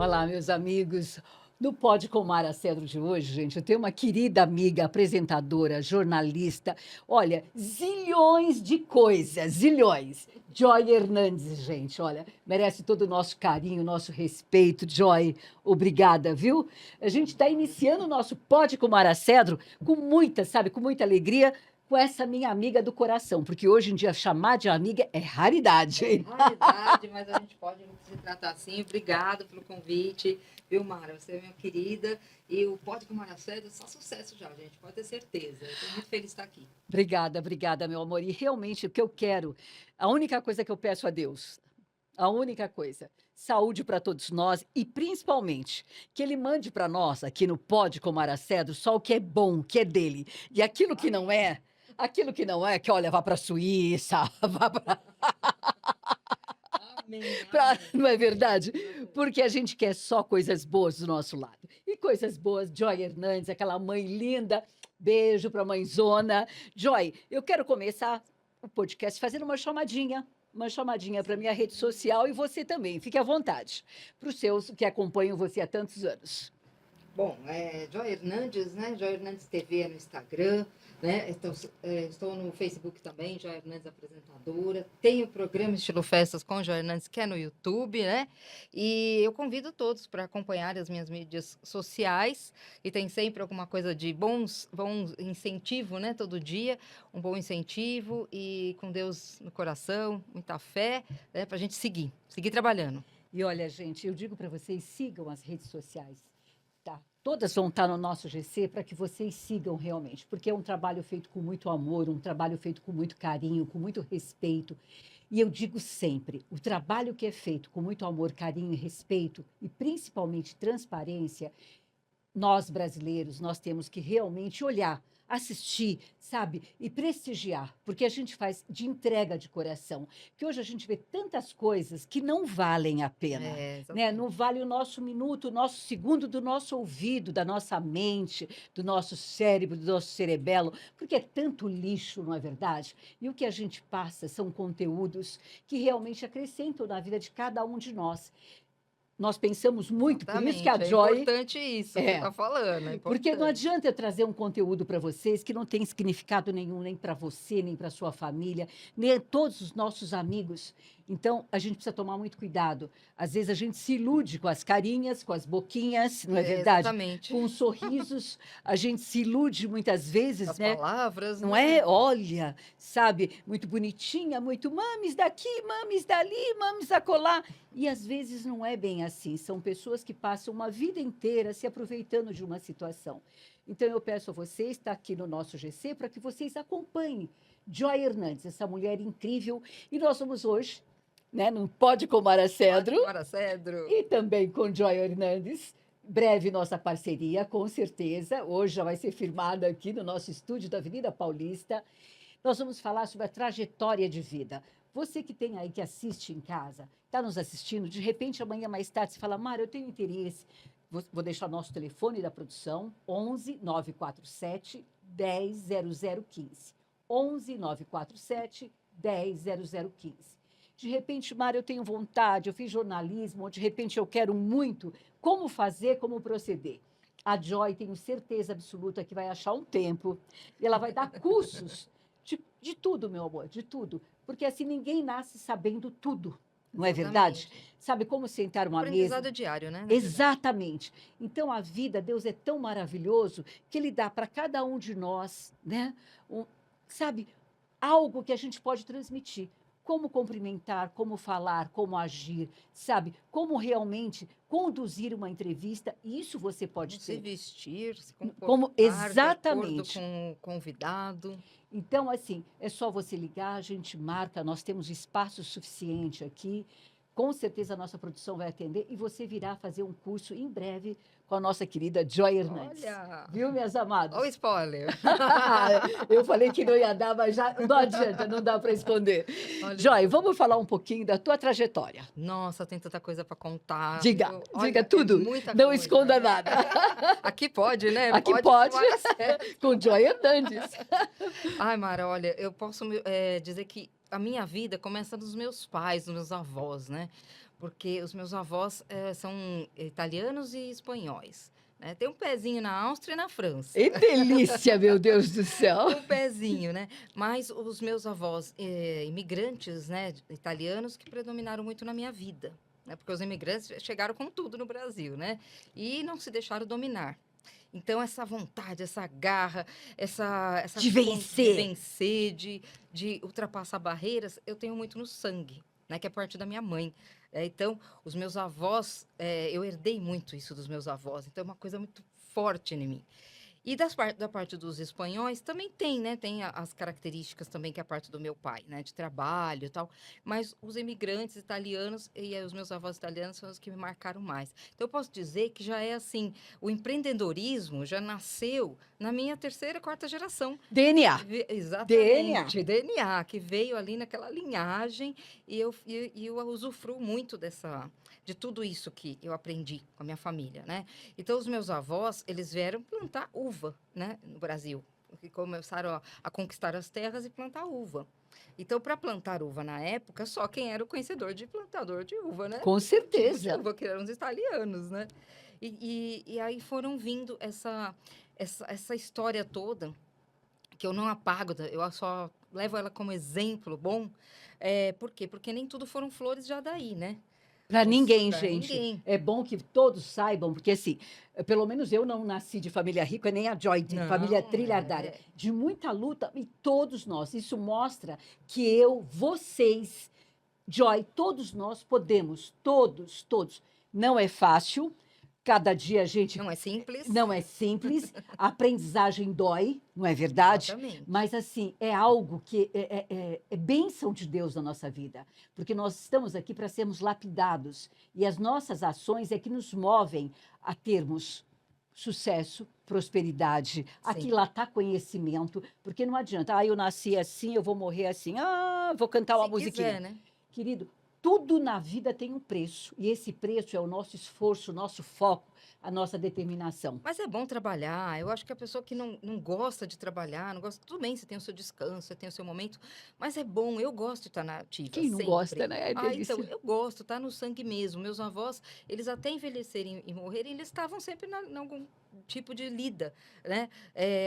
Olá, meus amigos. No Pode com Mara Cedro de hoje, gente, eu tenho uma querida amiga, apresentadora, jornalista. Olha, zilhões de coisas, zilhões. Joy Hernandes, gente, olha, merece todo o nosso carinho, nosso respeito. Joy, obrigada, viu? A gente está iniciando o nosso Pode com Mara Cedro com muita, sabe, com muita alegria, com essa minha amiga do coração, porque hoje em dia chamar de amiga é raridade, É hein? raridade, mas a gente pode se tratar assim. Obrigado pelo convite, viu, Mara? Você é minha querida. E o Pode com Mara Cedro é só sucesso já, gente. Pode ter certeza. Eu estou muito feliz de estar aqui. Obrigada, obrigada, meu amor. E realmente o que eu quero, a única coisa que eu peço a Deus, a única coisa, saúde para todos nós e principalmente que Ele mande para nós aqui no Pode com Mara Cedro só o que é bom, que é dele. E aquilo que não é, que olha, vá para a Suíça, vá para. Amém, amém. Não é verdade? Amém. Porque a gente quer só coisas boas do nosso lado. E coisas boas, Joy Hernandes, aquela mãe linda. Beijo para a mãezona. Joy, eu quero começar o podcast fazendo uma chamadinha para minha rede social e você também. Fique à vontade. Para os seus que acompanham você há tantos anos. Bom, Joy Hernandes, né? Joy Hernandes TV no Instagram, né? Estou no Facebook também, Joy Hernandes apresentadora. Tenho o programa Estilo Festas com Joy Hernandes, que é no YouTube, né? E eu convido todos para acompanhar as minhas mídias sociais. E tem sempre alguma coisa de bons incentivo, né? Todo dia, um bom incentivo e com Deus no coração, muita fé, né? Para a gente seguir trabalhando. E olha, gente, eu digo para vocês, sigam as redes sociais. Tá. Todas vão estar no nosso GC para que vocês sigam realmente, porque é um trabalho feito com muito amor, um trabalho feito com muito carinho, com muito respeito. E eu digo sempre, o trabalho que é feito com muito amor, carinho e respeito, e principalmente transparência, nós brasileiros, nós temos que realmente olhar, assistir, sabe, e prestigiar, porque a gente faz de entrega de coração. Que hoje a gente vê tantas coisas que não valem a pena, né? Não vale o nosso minuto, o nosso segundo do nosso ouvido, da nossa mente, do nosso cérebro, do nosso cerebelo, porque é tanto lixo, não é verdade? E o que a gente passa são conteúdos que realmente acrescentam na vida de cada um de nós. Nós pensamos muito, por isso que a Exatamente, é Joy. importante isso que você está falando, é Porque não importante. adianta eu trazer um conteúdo para vocês que não tem significado nenhum, nem para você, nem para sua família, nem a todos os nossos amigos. Então, a gente precisa tomar muito cuidado. Às vezes a gente se ilude com as carinhas, com as boquinhas, não é verdade? Exatamente. Com os sorrisos, a gente se ilude muitas vezes, As né? palavras, Não né? é? Olha, sabe, muito bonitinha, muito mames daqui, mames dali, mames acolá. E às vezes não é bem assim. São pessoas que passam uma vida inteira se aproveitando de uma situação. Então eu peço a vocês, está aqui no nosso GC, para que vocês acompanhem Joy Hernandes, essa mulher incrível. E nós vamos hoje, né, no Pode com Mara Cedro, Mara Cedro. e também com Joy Hernandes. Breve nossa parceria, com certeza. Hoje já vai ser firmada aqui no nosso estúdio da Avenida Paulista. Nós vamos falar sobre a trajetória de vida. Você que tem aí, que assiste em casa, está nos assistindo, de repente amanhã mais tarde você fala, Mara, eu tenho interesse. Vou deixar nosso telefone da produção, 11 947 10 0015. 11 947 10 0015. De repente, Mara, eu tenho vontade, eu fiz jornalismo, ou de repente eu quero muito. Como fazer, como proceder? A Joy, tenho certeza absoluta que vai achar um tempo e ela vai dar cursos de tudo, meu amor, de tudo. Porque assim ninguém nasce sabendo tudo, não é verdade? Sabe como sentar uma mesa? Aprendizado diário, né? Exatamente. Então a vida, Deus é tão maravilhoso que Ele dá para cada um de nós, né? Sabe, algo que a gente pode transmitir. Como cumprimentar, como falar, como agir, sabe? Como realmente conduzir uma entrevista, isso você pode Se ter. vestir, se comportar Como de exatamente. acordo com o convidado. Então, assim, é só você ligar, a gente marca, nós temos espaço suficiente aqui. Com certeza a nossa produção vai atender e você virá fazer um curso em breve com a nossa querida Joy Hernandes. Olha! Viu, minhas amadas? Olha o spoiler. Eu falei que não ia dar, mas já não adianta, não dá para esconder. Olha Joy, só. vamos falar um pouquinho da tua trajetória. Nossa, tem tanta coisa para contar. Diga, viu? diga Olha, tudo. muita Não coisa. esconda nada. Aqui pode, né? Aqui pode, Mara Cedro. com Joy Hernandes. Ai, Mara, olha, eu posso dizer que a minha vida começa dos meus pais, dos meus avós, né? porque os meus avós são italianos e espanhóis, né? Tem um pezinho na Áustria e na França. Que delícia, meu Deus do céu. Um pezinho, né? Mas os meus avós imigrantes, né, italianos, que predominaram muito na minha vida, né? Porque os imigrantes chegaram com tudo no Brasil, né? E não se deixaram dominar. Então, essa vontade, essa garra, essa De de vencer. vencer, de ultrapassar barreiras, eu tenho muito no sangue, né? Que é parte da minha mãe. Então, os meus avós, eu herdei muito isso dos meus avós. Então, é uma coisa muito forte em mim. E da parte dos espanhóis também tem, né? Tem as características também que é a parte do meu pai, né? De trabalho e tal. Mas os imigrantes italianos e os meus avós italianos são os que me marcaram mais. Então, eu posso dizer que já é assim, o empreendedorismo já nasceu na minha terceira, quarta geração. DNA. Exatamente, DNA, que veio ali naquela linhagem e eu usufruo muito de tudo isso que eu aprendi com a minha família, né? Então, os meus avós, eles vieram plantar uva, né, no Brasil. Que começaram a conquistar as terras e plantar uva. Então, para plantar uva na época, só quem era o conhecedor de plantador de uva, né? Com Tipo de certeza. uva, que eram os italianos, né? E aí foram vindo essa história toda, que eu não apago, eu só levo ela como exemplo bom. Por quê? Porque nem tudo foram flores já daí, né? Para ninguém, Para gente. ninguém. É bom que todos saibam, porque assim, pelo menos eu não nasci de família rica, nem a Joy de família Não, trilhardária. De muita luta, e todos nós. Isso mostra que eu, vocês, Joy, todos nós podemos, todos. Não é fácil. Cada dia a gente não é simples. não é simples, a aprendizagem dói, não é verdade? Exatamente. Mas, assim, é algo que é bênção de Deus na nossa vida, porque nós estamos aqui para sermos lapidados, e as nossas ações é que nos movem a termos sucesso, prosperidade, aquilatar conhecimento, porque não adianta, eu nasci assim, eu vou morrer assim, vou cantar uma Se musiquinha. quiser, né? Querido, tudo na vida tem um preço, e esse preço é o nosso esforço, o nosso foco, a nossa determinação. Mas é bom trabalhar. Eu acho que a pessoa que não gosta de trabalhar, não gosta, tudo bem, você tem o seu descanso, você tem o seu momento, mas é bom. Eu gosto de estar na ativa, Quem não sempre. gosta, né? É delícia. Então, eu gosto, tá no sangue mesmo. Meus avós, eles até envelhecerem e morrerem, eles estavam sempre em algum tipo de lida, né?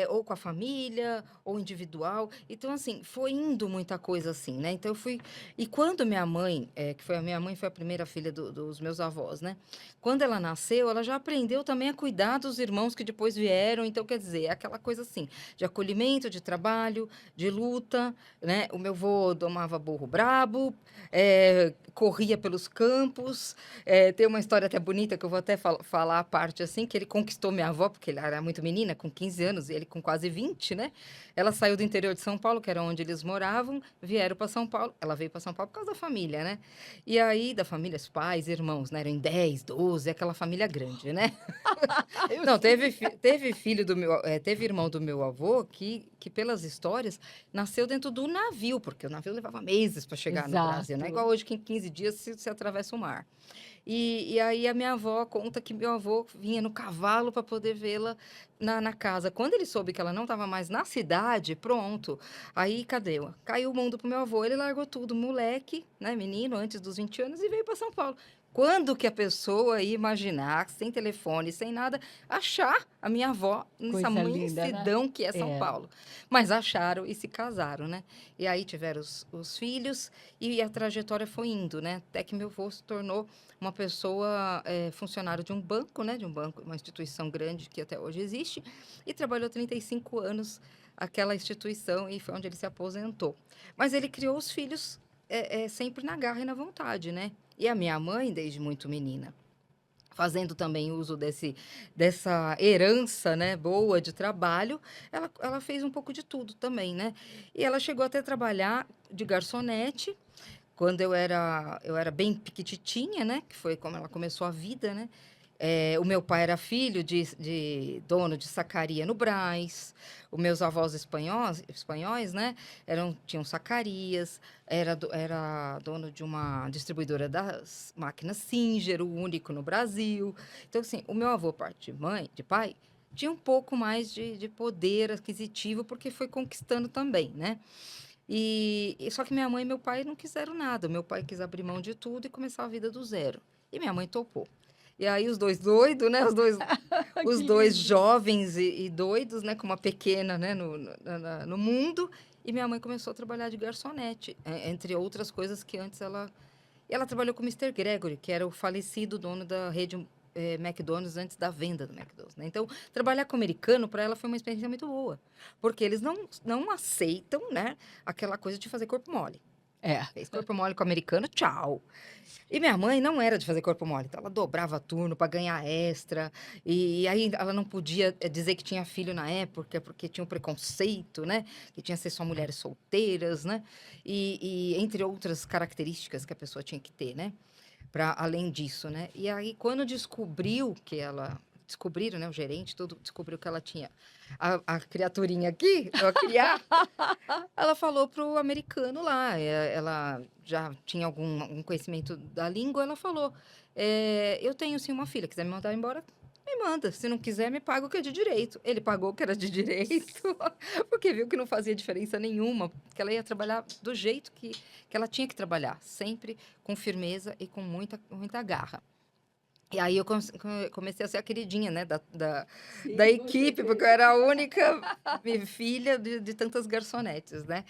Ou com a família, ou individual. Então, assim, foi indo muita coisa assim, né? Então, eu fui. E quando minha mãe, que foi a minha mãe, foi a primeira filha dos meus avós, né? Quando ela nasceu, ela já aprendeu também a cuidar dos irmãos que depois vieram. Então, quer dizer, é aquela coisa assim, de acolhimento, de trabalho, de luta, né? O meu avô domava burro brabo, corria pelos campos. Tem uma história até bonita que eu vou até falar a parte assim, que ele conquistou minha avó, porque ela era muito menina, com 15 anos, e ele com quase 20, né? Ela saiu do interior de São Paulo, que era onde eles moravam, vieram para São Paulo. Ela veio para São Paulo por causa da família, né? E aí, da família, os pais, irmãos, né? Eram em 10, 12, aquela família grande, né? Não, teve filho do meu, teve irmão do meu avô que pelas histórias nasceu dentro do navio, porque o navio levava meses para chegar no Brasil, não é igual hoje que em 15 dias se atravessa o mar. E aí a minha avó conta que meu avô vinha no cavalo para poder vê-la na casa. Quando ele soube que ela não estava mais na cidade, pronto. Aí, cadê? Caiu o mundo pro meu avô. Ele largou tudo, moleque, né, menino, antes dos 20 anos, e veio para São Paulo. Quando que a pessoa ia imaginar, sem telefone, sem nada, achar a minha avó nessa imensidão, né? Que é São Paulo. Mas acharam e se casaram, né? E aí tiveram os filhos e a trajetória foi indo, né? Até que meu avô se tornou uma pessoa funcionário de um banco, né? De um banco, uma instituição grande que até hoje existe, e trabalhou 35 anos aquela instituição e foi onde ele se aposentou. Mas ele criou os filhos sempre na garra e na vontade, né? E a minha mãe, desde muito menina, fazendo também uso dessa herança, né, boa de trabalho, ela fez um pouco de tudo também, né? E ela chegou até a trabalhar de garçonete, quando eu era bem piquititinha, né? Que foi como ela começou a vida, né? O meu pai era filho de dono de sacaria no Brás. Os meus avós espanhóis, né? Tinham sacarias. Era dono de uma distribuidora das máquinas Singer, o único no Brasil. Então, assim, o meu avô, parte de pai, tinha um pouco mais de poder aquisitivo, porque foi conquistando também, né? Só que minha mãe e meu pai não quiseram nada. Meu pai quis abrir mão de tudo e começar a vida do zero. E minha mãe topou. E aí os dois doidos, né? Os Que dois lindo. jovens e doidos, né? Com uma pequena, né? No mundo. E minha mãe começou a trabalhar de garçonete, entre outras coisas que antes ela trabalhou com o Mister Gregory, que era o falecido dono da rede McDonald's antes da venda do McDonald's, né? Então, trabalhar com americano para ela foi uma experiência muito boa, porque eles não aceitam, né, aquela coisa de fazer corpo mole. É. Fez corpo mole com o americano, tchau. E minha mãe não era de fazer corpo mole, então ela dobrava turno para ganhar extra, e aí ela não podia dizer que tinha filho na época, porque tinha um preconceito, né? Que tinha que ser só mulheres solteiras, né? E entre outras características que a pessoa tinha que ter, né? Para além disso, né? E aí, quando descobriram, né? O gerente, tudo, descobriu que ela tinha a criaturinha aqui, para criar, ela falou pro americano lá, ela já tinha algum conhecimento da língua, ela falou, eu tenho sim uma filha, quiser me mandar embora, me manda, se não quiser, me paga o que é de direito. Ele pagou o que era de direito, porque viu que não fazia diferença nenhuma, que ela ia trabalhar do jeito que ela tinha que trabalhar, sempre com firmeza e com muita garra. E aí eu comecei a ser a queridinha, né, Sim, da com equipe, porque eu era a certeza. única filha de tantas garçonetes, né?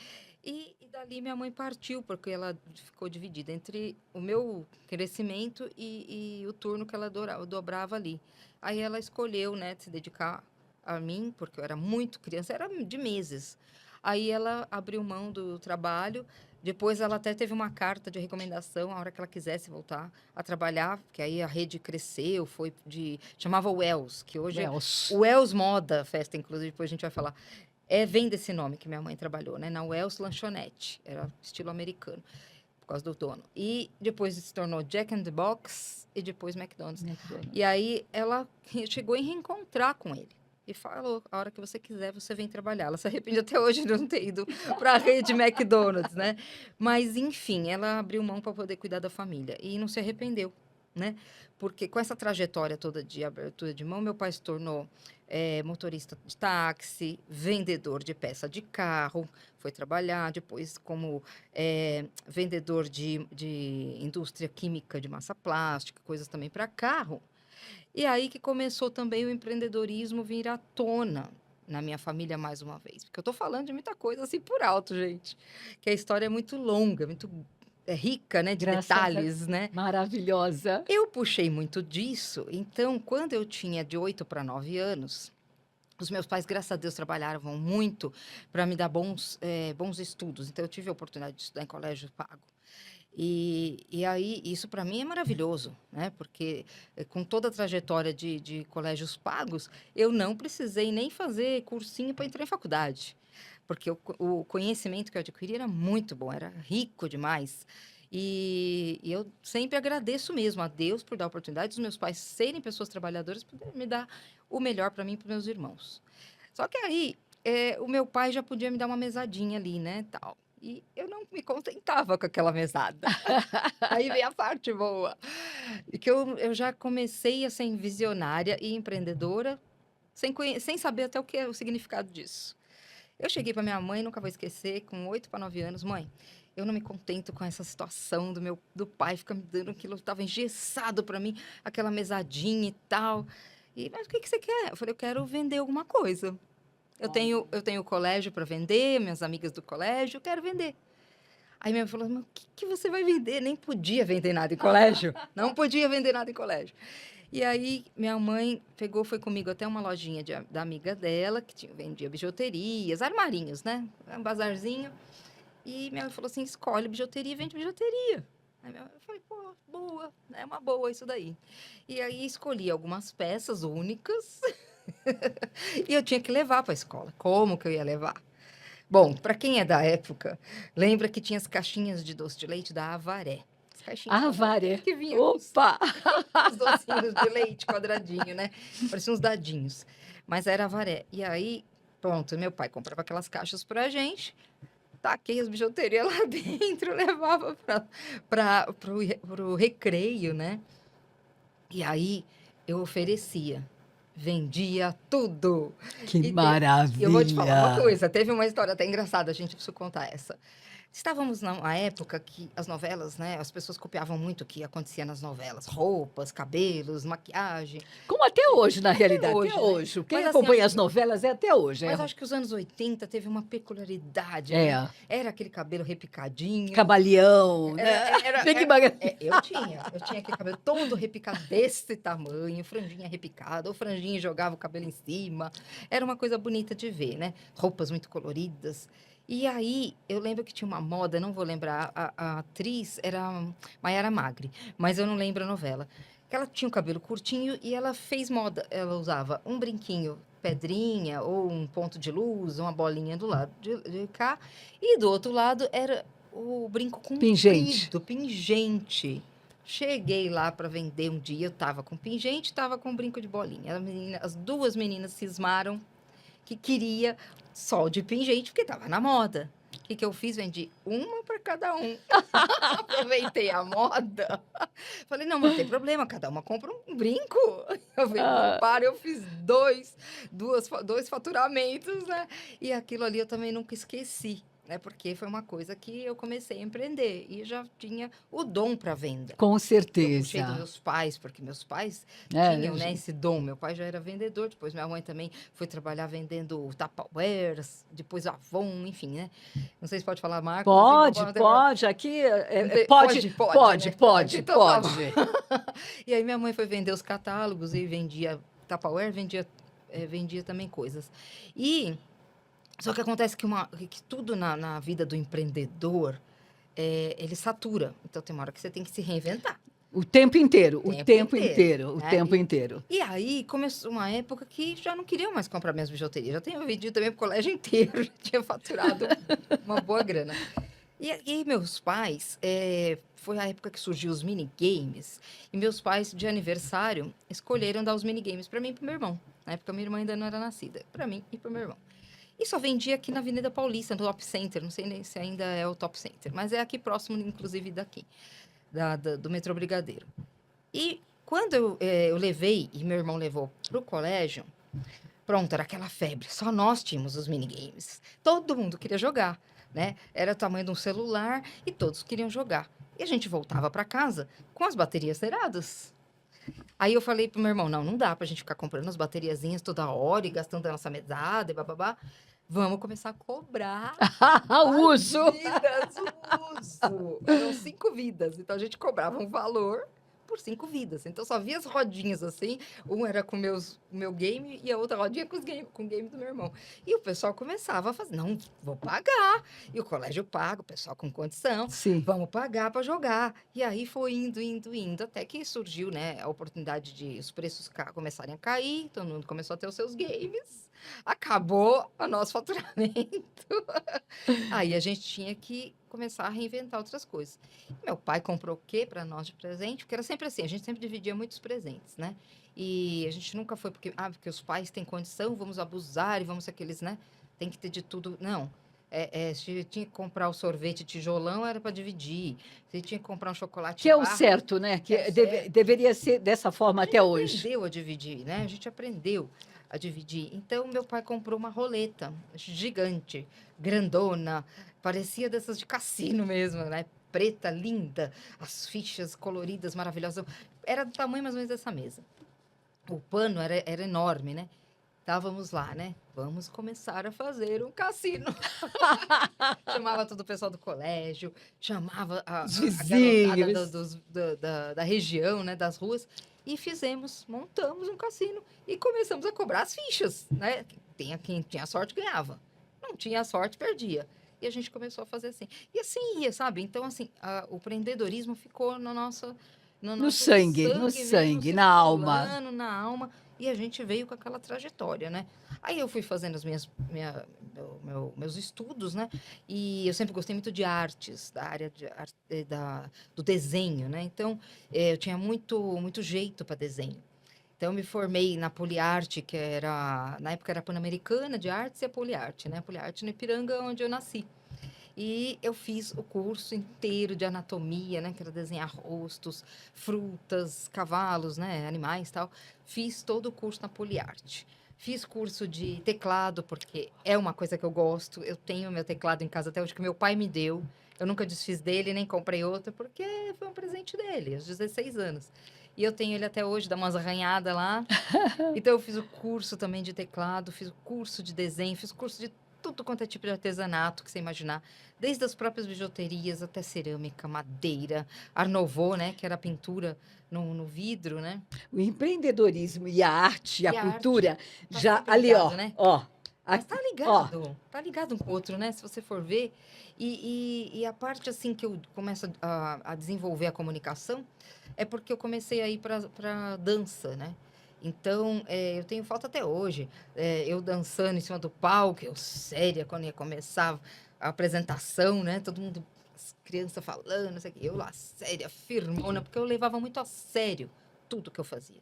E dali minha mãe partiu, porque ela ficou dividida entre o meu crescimento e o turno que ela dobrava ali. Aí ela escolheu, né, se dedicar a mim, porque eu era muito criança, era de meses. Aí ela abriu mão do trabalho, depois ela até teve uma carta de recomendação, a hora que ela quisesse voltar a trabalhar, porque aí a rede cresceu, chamava Wells, que hoje é Wells. o Wells Moda, festa, inclusive, depois a gente vai falar. Vem desse nome que minha mãe trabalhou, né? Na Wells Lanchonete, era estilo americano, por causa do dono. E depois se tornou Jack in the Box e depois McDonald's. E McDonald's. aí ela chegou a reencontrar com ele. E falou, a hora que você quiser, você vem trabalhar. Ela se arrepende até hoje de não ter ido para a rede McDonald's, né? Mas, enfim, ela abriu mão para poder cuidar da família. E não se arrependeu, né? Porque com essa trajetória toda de abertura de mão, meu pai se tornou motorista de táxi, vendedor de peça de carro, foi trabalhar depois como vendedor de indústria química de massa plástica, coisas também para carro. E aí que começou também o empreendedorismo vir à tona na minha família mais uma vez. Porque eu estou falando de muita coisa assim por alto, gente. Que a história é muito longa, muito rica, né, de Graças a detalhes, né? Maravilhosa. Eu puxei muito disso. Então, quando eu tinha de 8 para 9 anos, os meus pais, graças a Deus, trabalhavam muito para me dar bons estudos. Então, eu tive a oportunidade de estudar em colégio pago. E aí, isso para mim é maravilhoso, né? Porque com toda a trajetória de colégios pagos, eu não precisei nem fazer cursinho para entrar em faculdade. Porque o conhecimento que eu adquiri era muito bom, era rico demais. E eu sempre agradeço mesmo a Deus por dar a oportunidade dos meus pais serem pessoas trabalhadoras, poder me dar o melhor para mim e para meus irmãos. Só que aí, o meu pai já podia me dar uma mesadinha ali, né, tal. E eu não me contentava com aquela mesada. Aí vem a parte boa. E que eu já comecei a ser visionária e empreendedora, sem saber até o que é o significado disso. Eu cheguei para minha mãe, nunca vou esquecer, com 8 para 9 anos, mãe, eu não me contento com essa situação do pai ficar me dando aquilo, estava engessado para mim, aquela mesadinha e tal. Mas o que você quer? Eu falei, eu quero vender alguma coisa. Eu tenho colégio para vender, minhas amigas do colégio, eu quero vender. Aí minha mãe falou, mas o que você vai vender? Nem podia vender nada em colégio. Não podia vender nada em colégio. E aí minha mãe foi comigo até uma lojinha da amiga dela, que vendia bijuterias, armarinhos, né? Um bazarzinho. E minha mãe falou assim, escolhe bijuteria e vende bijuteria. Aí eu falei, pô, boa, é uma boa isso daí. E aí escolhi algumas peças únicas e eu tinha que levar para a escola. Como que eu ia levar? Bom, para quem é da época, lembra que tinha as caixinhas de doce de leite da Avaré. As caixinhas da Avaré Avaré. que vinha com Opa! os docinhos de leite quadradinho, né? Pareciam uns dadinhos. Mas era Avaré. E aí, pronto, meu pai comprava aquelas caixas pra gente, taquei as bijuterias lá dentro, levava pro recreio, né? E aí eu oferecia. vendia tudo. Que E maravilha! eu vou te falar uma coisa, teve uma história até engraçada, a gente precisa contar essa. Estávamos numa época que as novelas, né, as pessoas copiavam muito o que acontecia nas novelas, roupas, cabelos, maquiagem, Como até hoje, na até realidade, até hoje, né? hoje. Quem Mas assim, acompanha as novelas é até hoje. mas acho que os anos 80 teve uma peculiaridade, É, né? Era aquele cabelo repicadinho. Camaleão, Era, né? era, Big era- Bang. eu tinha aquele cabelo todo repicado desse tamanho, franjinha repicada, ou franjinha e jogava o cabelo em cima. Era uma coisa bonita de ver, né? Roupas muito coloridas. E aí, eu lembro que tinha uma moda, não vou lembrar, a atriz era Maiara Magri, mas eu não lembro a novela. Que ela tinha o cabelo curtinho e ela fez moda. Ela usava um brinquinho pedrinha ou um ponto de luz, uma bolinha do lado de cá, e do outro lado era o brinco Pingente. comprido, pingente. Cheguei lá para vender um dia, eu tava com pingente, tava com brinco de bolinha. As duas meninas cismaram que queria só de pingente, porque tava na moda. O que eu fiz? Vendi uma para cada um. Aproveitei a moda. Falei, não, mas não tem problema, cada uma compra um brinco. Eu vendi um Ah, par, eu fiz dois faturamentos, né? E aquilo ali eu também nunca esqueci, né? Porque foi uma coisa que eu comecei a empreender e já tinha o dom para venda. com Eu puxei dos certeza. meus pais, porque meus pais É, tinham, né, esse dom. Meu pai já era vendedor, depois minha mãe também foi trabalhar vendendo Tupperwares, depois Avon, enfim, né? Não sei se pode falar marcas, assim, não pode, pode, pode. Aqui pode, pode, né? pode, Então tá bom. pode. E aí minha mãe foi vender os catálogos e vendia Tupperware, vendia também coisas. E só que acontece que tudo na vida do empreendedor, ele satura. Então tem uma hora que você tem que se reinventar. O tempo inteiro, o Tempo tempo inteiro, inteiro, o né? tempo inteiro. E aí começou uma época que já não queriam mais comprar minhas bijuterias. Já tinha vendido também pro colégio inteiro, já tinha faturado uma boa grana. E aí meus pais, foi a época que surgiu os minigames, e meus pais, de aniversário, escolheram dar os minigames para mim e pro meu irmão. Na época, minha irmã ainda não era nascida. Para mim e pro meu irmão. E só vendia aqui na Avenida Paulista, no Top Center. Não sei nem se ainda é o Top Center, mas é aqui próximo, inclusive, daqui, do metrô Brigadeiro. E quando eu levei, e meu irmão levou pro colégio, pronto, era aquela febre. Só nós tínhamos os minigames. Todo mundo queria jogar, né? Era o tamanho de um celular e todos queriam jogar. E a gente voltava para casa com as baterias zeradas. Aí eu falei pro meu irmão, não dá pra gente ficar comprando as bateriazinhas toda hora e gastando a nossa mesada e bababá. Vamos começar a cobrar Uso! o uso. Eram 5 vidas. Então a gente cobrava um valor por 5 vidas. Então só via as rodinhas assim. Um era com o meu game e a outra rodinha com o game do meu irmão. E o pessoal começava a fazer, não, vou pagar. E o colégio paga, o pessoal com condição. Sim. Vamos pagar para jogar. E aí foi indo, até que surgiu, né, a oportunidade de os preços começarem a cair, todo mundo começou a ter os seus games. Acabou o nosso faturamento. Aí a gente tinha que começar a reinventar outras coisas. Meu pai comprou o quê para nós de presente? Porque era sempre assim, a gente sempre dividia muitos presentes, né? E a gente nunca foi porque os pais têm condição, vamos abusar e vamos ser aqueles, né? Tem que ter de tudo. Não. Se tinha que comprar o sorvete tijolão, era para dividir. Se tinha que comprar um chocolate Que é o barra, certo, né? que é Que certo. deveria ser dessa forma A até gente hoje. aprendeu a dividir, né? A gente aprendeu a dividir. Então, meu pai comprou uma roleta gigante, grandona, parecia dessas de cassino mesmo, né? Preta, linda, as fichas coloridas, maravilhosas. Era do tamanho mais ou menos dessa mesa. O pano era enorme, né? Estávamos lá, né? Vamos começar a fazer um cassino. Chamava todo o pessoal do colégio, chamava a Os garotada vizinhos. da região, né? Das ruas. E montamos um cassino e começamos a cobrar as fichas, né? Quem tinha sorte ganhava. Não tinha sorte, perdia. E a gente começou a fazer assim. E assim ia, sabe? Então, assim, o empreendedorismo ficou no nosso No sangue, mesmo, na alma. circulando na alma. E a gente veio com aquela trajetória, né? Aí eu fui fazendo meus estudos, né? E eu sempre gostei muito de artes, da área do desenho, né? Então, eu tinha muito jeito para desenho. Então, eu me formei na Poliarte, na época era Pan-Americana de Artes e a Poliarte, né? A Poliarte no Ipiranga, onde eu nasci. E eu fiz o curso inteiro de anatomia, né? Que era desenhar rostos, frutas, cavalos, né? Animais e tal. Fiz todo o curso na Poliarte. Fiz curso de teclado, porque é uma coisa que eu gosto. Eu tenho meu teclado em casa até hoje, que meu pai me deu. Eu nunca desfiz dele, nem comprei outro, porque foi um presente dele, aos 16 anos. E eu tenho ele até hoje, dá umas arranhadas lá. Então, eu fiz o curso também de teclado, fiz o curso de desenho, fiz o curso de tudo quanto é tipo de artesanato que você imaginar. Desde as próprias bijuterias até cerâmica, madeira, Art Nouveau, né? Que era a pintura no vidro, né? O empreendedorismo e a arte e a E a arte cultura tá já sempre ali, ligado, né? Mas aqui, ó. tá ligado um com o outro, né? Se você for ver. E a parte, assim, que eu começo a desenvolver a comunicação é porque eu comecei a ir para dança, né? Então, eu tenho foto até hoje. Eu dançando em cima do palco, eu séria, quando ia começar a apresentação, né? Todo mundo, as crianças falando, não sei o quê. Eu lá, séria, firmona, porque eu levava muito a sério tudo que eu fazia.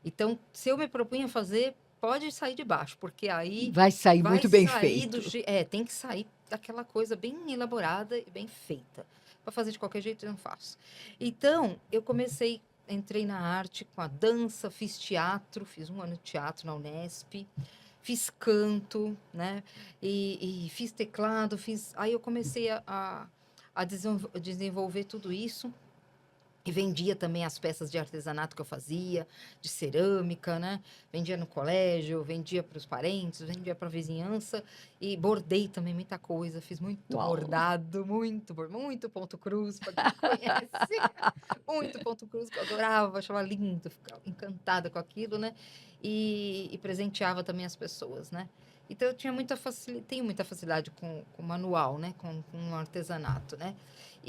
Então, se eu me propunha a fazer, pode sair de baixo, porque aí Vai sair vai muito bem sair feito. tem que sair daquela coisa bem elaborada e bem feita. Para fazer de qualquer jeito, eu não faço. Então, eu comecei, entrei na arte com a dança, fiz teatro, fiz um ano de teatro na Unesp, fiz canto, né? E fiz teclado, aí eu comecei a desenvolver tudo isso. E vendia também as peças de artesanato que eu fazia, de cerâmica, né? Vendia no colégio, vendia para os parentes, vendia para a vizinhança. E bordei também muita coisa. Fiz muito Uau. bordado, muito ponto cruz, para quem conhece. Muito ponto cruz, que eu adorava, achava lindo, ficava encantada com aquilo, né? E presenteava também as pessoas, né? Então, eu tinha tenho muita facilidade com manual, né? Com artesanato, né?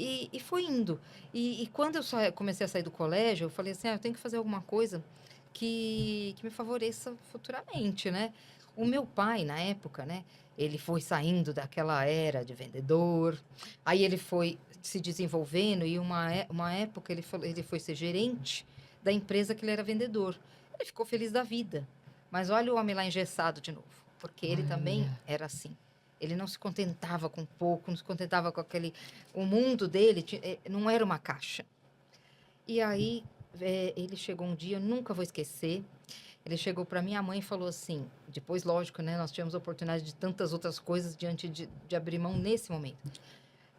E foi indo. E quando eu comecei a sair do colégio, eu falei assim, eu tenho que fazer alguma coisa que me favoreça futuramente, né? O meu pai, na época, né? Ele foi saindo daquela era de vendedor, aí ele foi se desenvolvendo e uma época ele foi ser gerente da empresa que ele era vendedor. Ele ficou feliz da vida. Mas olha o homem lá engessado de novo, porque ele também Olha. era assim. Ele não se contentava com pouco, não se contentava com aquele. O mundo dele não era uma caixa. E aí ele chegou um dia, eu nunca vou esquecer. Ele chegou para minha mãe e falou assim. Depois, lógico, né? Nós tivemos a oportunidade de tantas outras coisas diante de abrir mão nesse momento.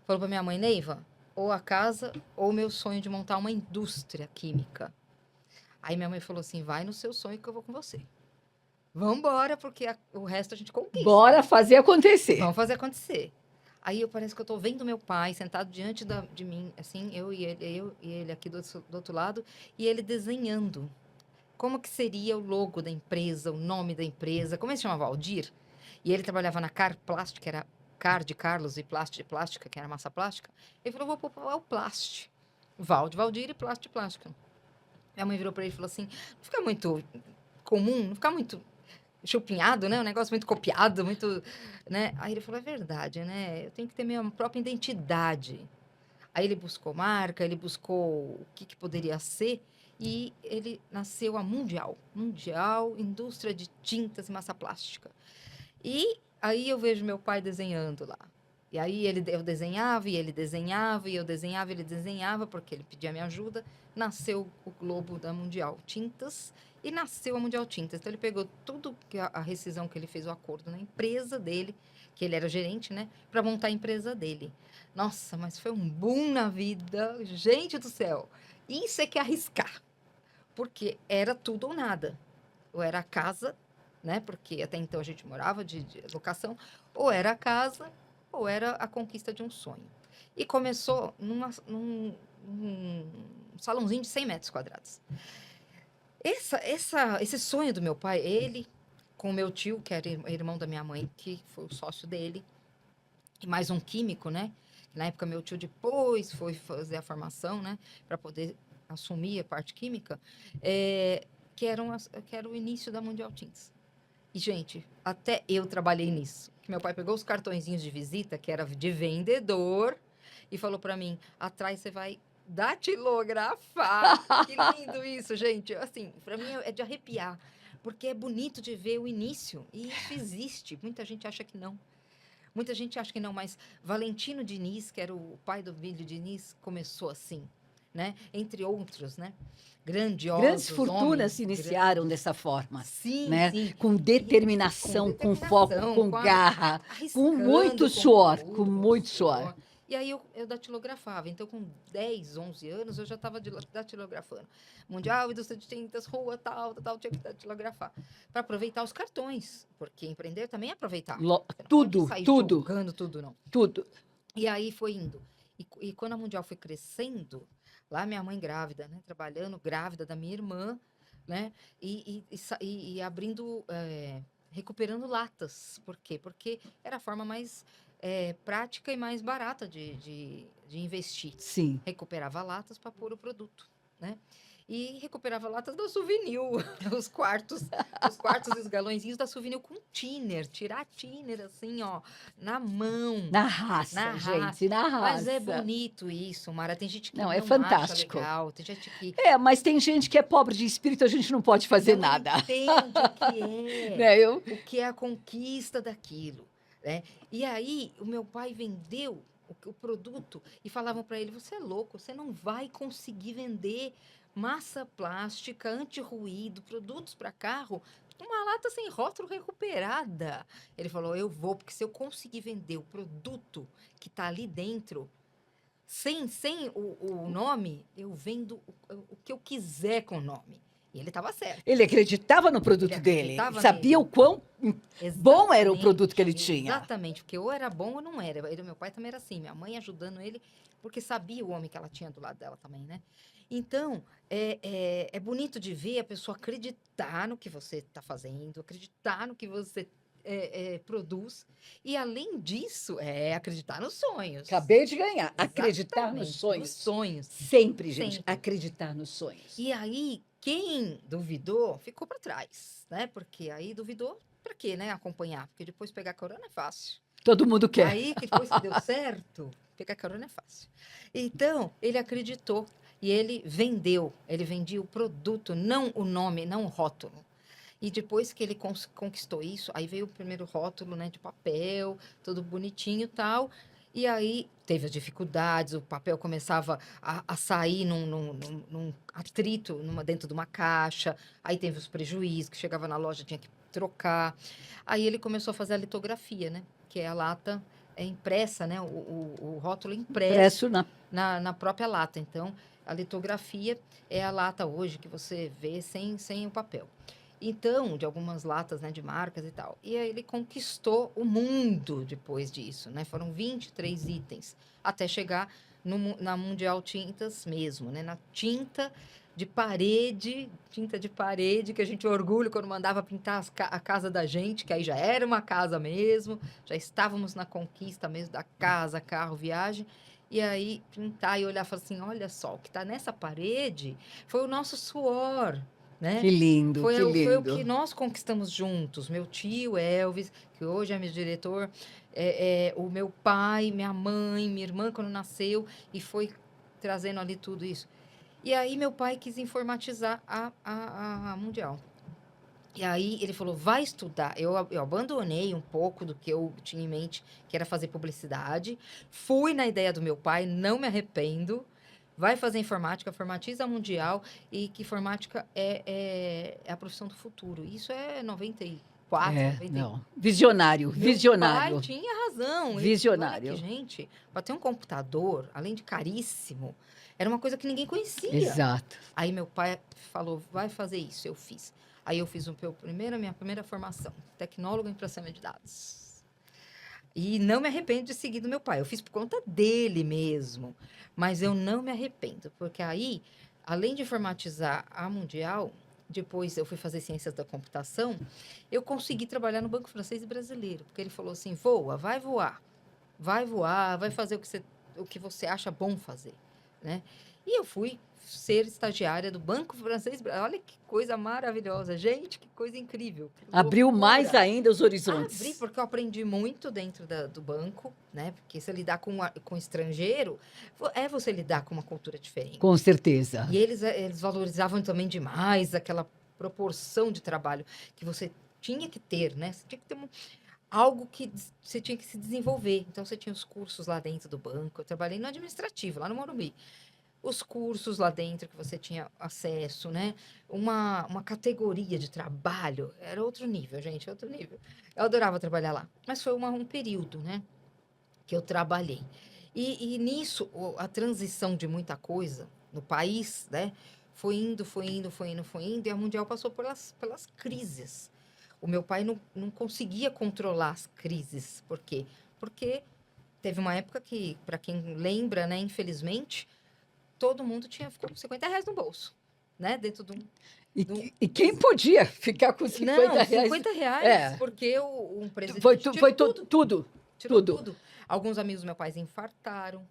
Falou para minha mãe, Neiva, ou a casa ou o meu sonho de montar uma indústria química. Aí minha mãe falou assim: vai no seu sonho que eu vou com você. Vamos embora, porque o resto a gente conquista. Bora fazer acontecer. Vamos fazer acontecer. Aí parece que eu estou vendo meu pai sentado diante de mim, assim, eu e ele aqui do outro lado, e ele desenhando. Como que seria o logo da empresa, o nome da empresa, como ele se chamava? Aldir? E ele trabalhava na Car Plast, que era Car de Carlos e Plast de Plástica, que era massa plástica. Ele falou, vou pôr o Plast. Val de Valdir e Plast de Plástica. Minha mãe virou para ele e falou assim, não fica muito comum, não fica muito chupinhado, né? Um negócio muito copiado, muito, né? Aí ele falou, é verdade, né? Eu tenho que ter minha própria identidade. Aí ele buscou marca, ele buscou o que poderia ser e ele nasceu a Mundial Indústria de Tintas e Massa Plástica. E aí eu vejo meu pai desenhando lá. E aí eu desenhava, e ele desenhava, e eu desenhava, e ele desenhava, porque ele pedia minha ajuda. Nasceu o globo da Mundial Tintas e nasceu a Mundial Tintas. Então ele pegou tudo que a rescisão que ele fez, o acordo na empresa dele, que ele era gerente, né, para montar a empresa dele. Nossa, mas foi um boom na vida, gente do céu. Isso é que é arriscar, porque era tudo ou nada. Ou era a casa, né? Porque até então a gente morava de locação, ou era a casa, ou era a conquista de um sonho. E começou num salãozinho de 100 metros quadrados. Esse sonho do meu pai, ele com o meu tio, que era irmão da minha mãe, que foi o sócio dele, e mais um químico, né? Na época, meu tio depois foi fazer a formação, né? Para poder assumir a parte química, que era o início da Mundial Tintas. E, gente, até eu trabalhei nisso. Que meu pai pegou os cartõezinhos de visita, que era de vendedor, e falou para mim, atrás você vai datilografar. Que lindo isso, gente. Assim, para mim é de arrepiar, porque é bonito de ver o início. E isso existe. Muita gente acha que não. Muita gente acha que não, mas Valentino Diniz, que era o pai do Emílio Diniz, começou assim, né? Entre outros, né? Grandiosos Grandes fortunas homens. se iniciaram dessa forma, Sim, né? sim. Com determinação, com foco, com garra, com muito suor, com muito suor. E aí eu datilografava. Então, com 10, 11 anos, eu já estava datilografando. Mundial, indústria de tintas, rua, tal, tinha que datilografar. Para aproveitar os cartões. Porque empreender também é aproveitar. Você não Tudo, pode sair tudo. jogando tudo, não. Tudo. E aí foi indo. E quando a Mundial foi crescendo, lá minha mãe grávida, né? Trabalhando, grávida da minha irmã, né? E abrindo, recuperando latas. Por quê? Porque era a forma mais prática e mais barata de investir. Sim. Recuperava latas para pôr o produto, né? E recuperava latas da Souvenir, os quartos e os galõezinhos da Souvenir com thinner, tirar thinner assim, ó, na mão. Na raça, gente, na raça. Mas é bonito isso, Mara. Tem gente que não é fantástico. acha legal, tem gente que... mas tem gente que é pobre de espírito, a gente não pode fazer nada. Entende o que é, né, o que é a conquista daquilo, né? E aí, o meu pai vendeu o produto e falavam para ele, você é louco, você não vai conseguir vender massa plástica, anti-ruído, produtos para carro, uma lata sem rótulo recuperada. Ele falou, eu vou, porque se eu conseguir vender o produto que está ali dentro, sem o nome, eu vendo o que eu quiser com o nome. E ele estava certo. Ele acreditava no produto dele. Sabia o quão bom era o produto que ele tinha. Exatamente, porque ou era bom ou não era. Meu pai também era assim, minha mãe ajudando ele, porque sabia o homem que ela tinha do lado dela também, né? Então, é bonito de ver a pessoa acreditar no que você está fazendo, acreditar no que você produz. E, além disso, acreditar nos sonhos. Acabei de ganhar. Acreditar nos sonhos. Nos sonhos. Sempre, gente. Sempre. Acreditar nos sonhos. E aí, quem duvidou, ficou para trás, né? Porque aí duvidou, para quê, né? Acompanhar. Porque depois pegar corona é fácil. Todo mundo quer. Aí, que depois que deu certo, pegar carona é fácil. Então, ele acreditou e ele vendeu. Ele vendia o produto, não o nome, não o rótulo. E depois que ele conquistou isso, aí veio o primeiro rótulo, né, de papel, todo bonitinho e tal. E aí teve as dificuldades, o papel começava a sair num atrito dentro de uma caixa. Aí teve os prejuízos, que chegava na loja, tinha que trocar. Aí ele começou a fazer a litografia, né? Que é a lata impressa, né? O rótulo impresso na própria lata. Então, a litografia é a lata hoje que você vê sem o papel. Então, de algumas latas, né, de marcas e tal. E aí ele conquistou o mundo depois disso, né? Foram 23 itens, até chegar na Mundial Tintas mesmo, né? Na tinta de parede, que a gente orgulha quando mandava pintar a casa da gente, que aí já era uma casa mesmo, já estávamos na conquista mesmo da casa, carro, viagem. E aí, pintar e olhar e falar assim, olha só, o que está nessa parede foi o nosso suor, né? Que lindo, que lindo. Foi o que nós conquistamos juntos. Meu tio, Elvis, que hoje é meu diretor, o meu pai, minha mãe, minha irmã, quando nasceu, e foi trazendo ali tudo isso. E aí, meu pai quis informatizar a Mundial. E aí, ele falou, vai estudar. Eu abandonei um pouco do que eu tinha em mente, que era fazer publicidade. Fui na ideia do meu pai, não me arrependo. Vai fazer informática, formatiza a Mundial, e que informática é a profissão do futuro. Isso é 94, 90. Não. Visionário. Meu pai tinha razão. Visionário. Gente, para ter um computador, além de caríssimo, era uma coisa que ninguém conhecia. Exato. Aí meu pai falou, vai fazer isso. Eu fiz. Aí eu fiz minha primeira formação, tecnólogo em processamento de dados. E não me arrependo de seguir do meu pai. Eu fiz por conta dele mesmo. Mas eu não me arrependo, porque aí, além de informatizar a Mundial, depois eu fui fazer ciências da computação, eu consegui trabalhar no Banco Francês e Brasileiro, porque ele falou assim, vai voar, vai fazer o que você acha bom fazer, né? E eu fui ser estagiária do Banco Francês. Olha que coisa maravilhosa, gente, que coisa incrível. Que abriu mais ainda os horizontes. Abri, porque eu aprendi muito dentro do banco, né? Porque se lidar com estrangeiro, você lidar com uma cultura diferente. Com certeza. E eles valorizavam também demais aquela proporção de trabalho que você tinha que ter, né? Você tinha que ter algo que você tinha que se desenvolver. Então, você tinha os cursos lá dentro do banco. Eu trabalhei no administrativo, lá no Morumbi. Os cursos lá dentro que você tinha acesso, né? Uma categoria de trabalho. Era outro nível, gente, outro nível. Eu adorava trabalhar lá. Mas foi um período, né? Que eu trabalhei. E nisso, a transição de muita coisa no país, né? Foi indo, foi indo, foi indo, foi indo. E a Mundial passou pelas crises. O meu pai não conseguia controlar as crises. Por quê? Porque teve uma época que, para quem lembra, né, infelizmente, todo mundo ficou com R$ 50 no bolso, né? Dentro de um. E quem podia ficar com R$ 50? R$ 50, porque um presidente Foi tirou tudo. tirou tudo. Alguns amigos meus pais infartaram.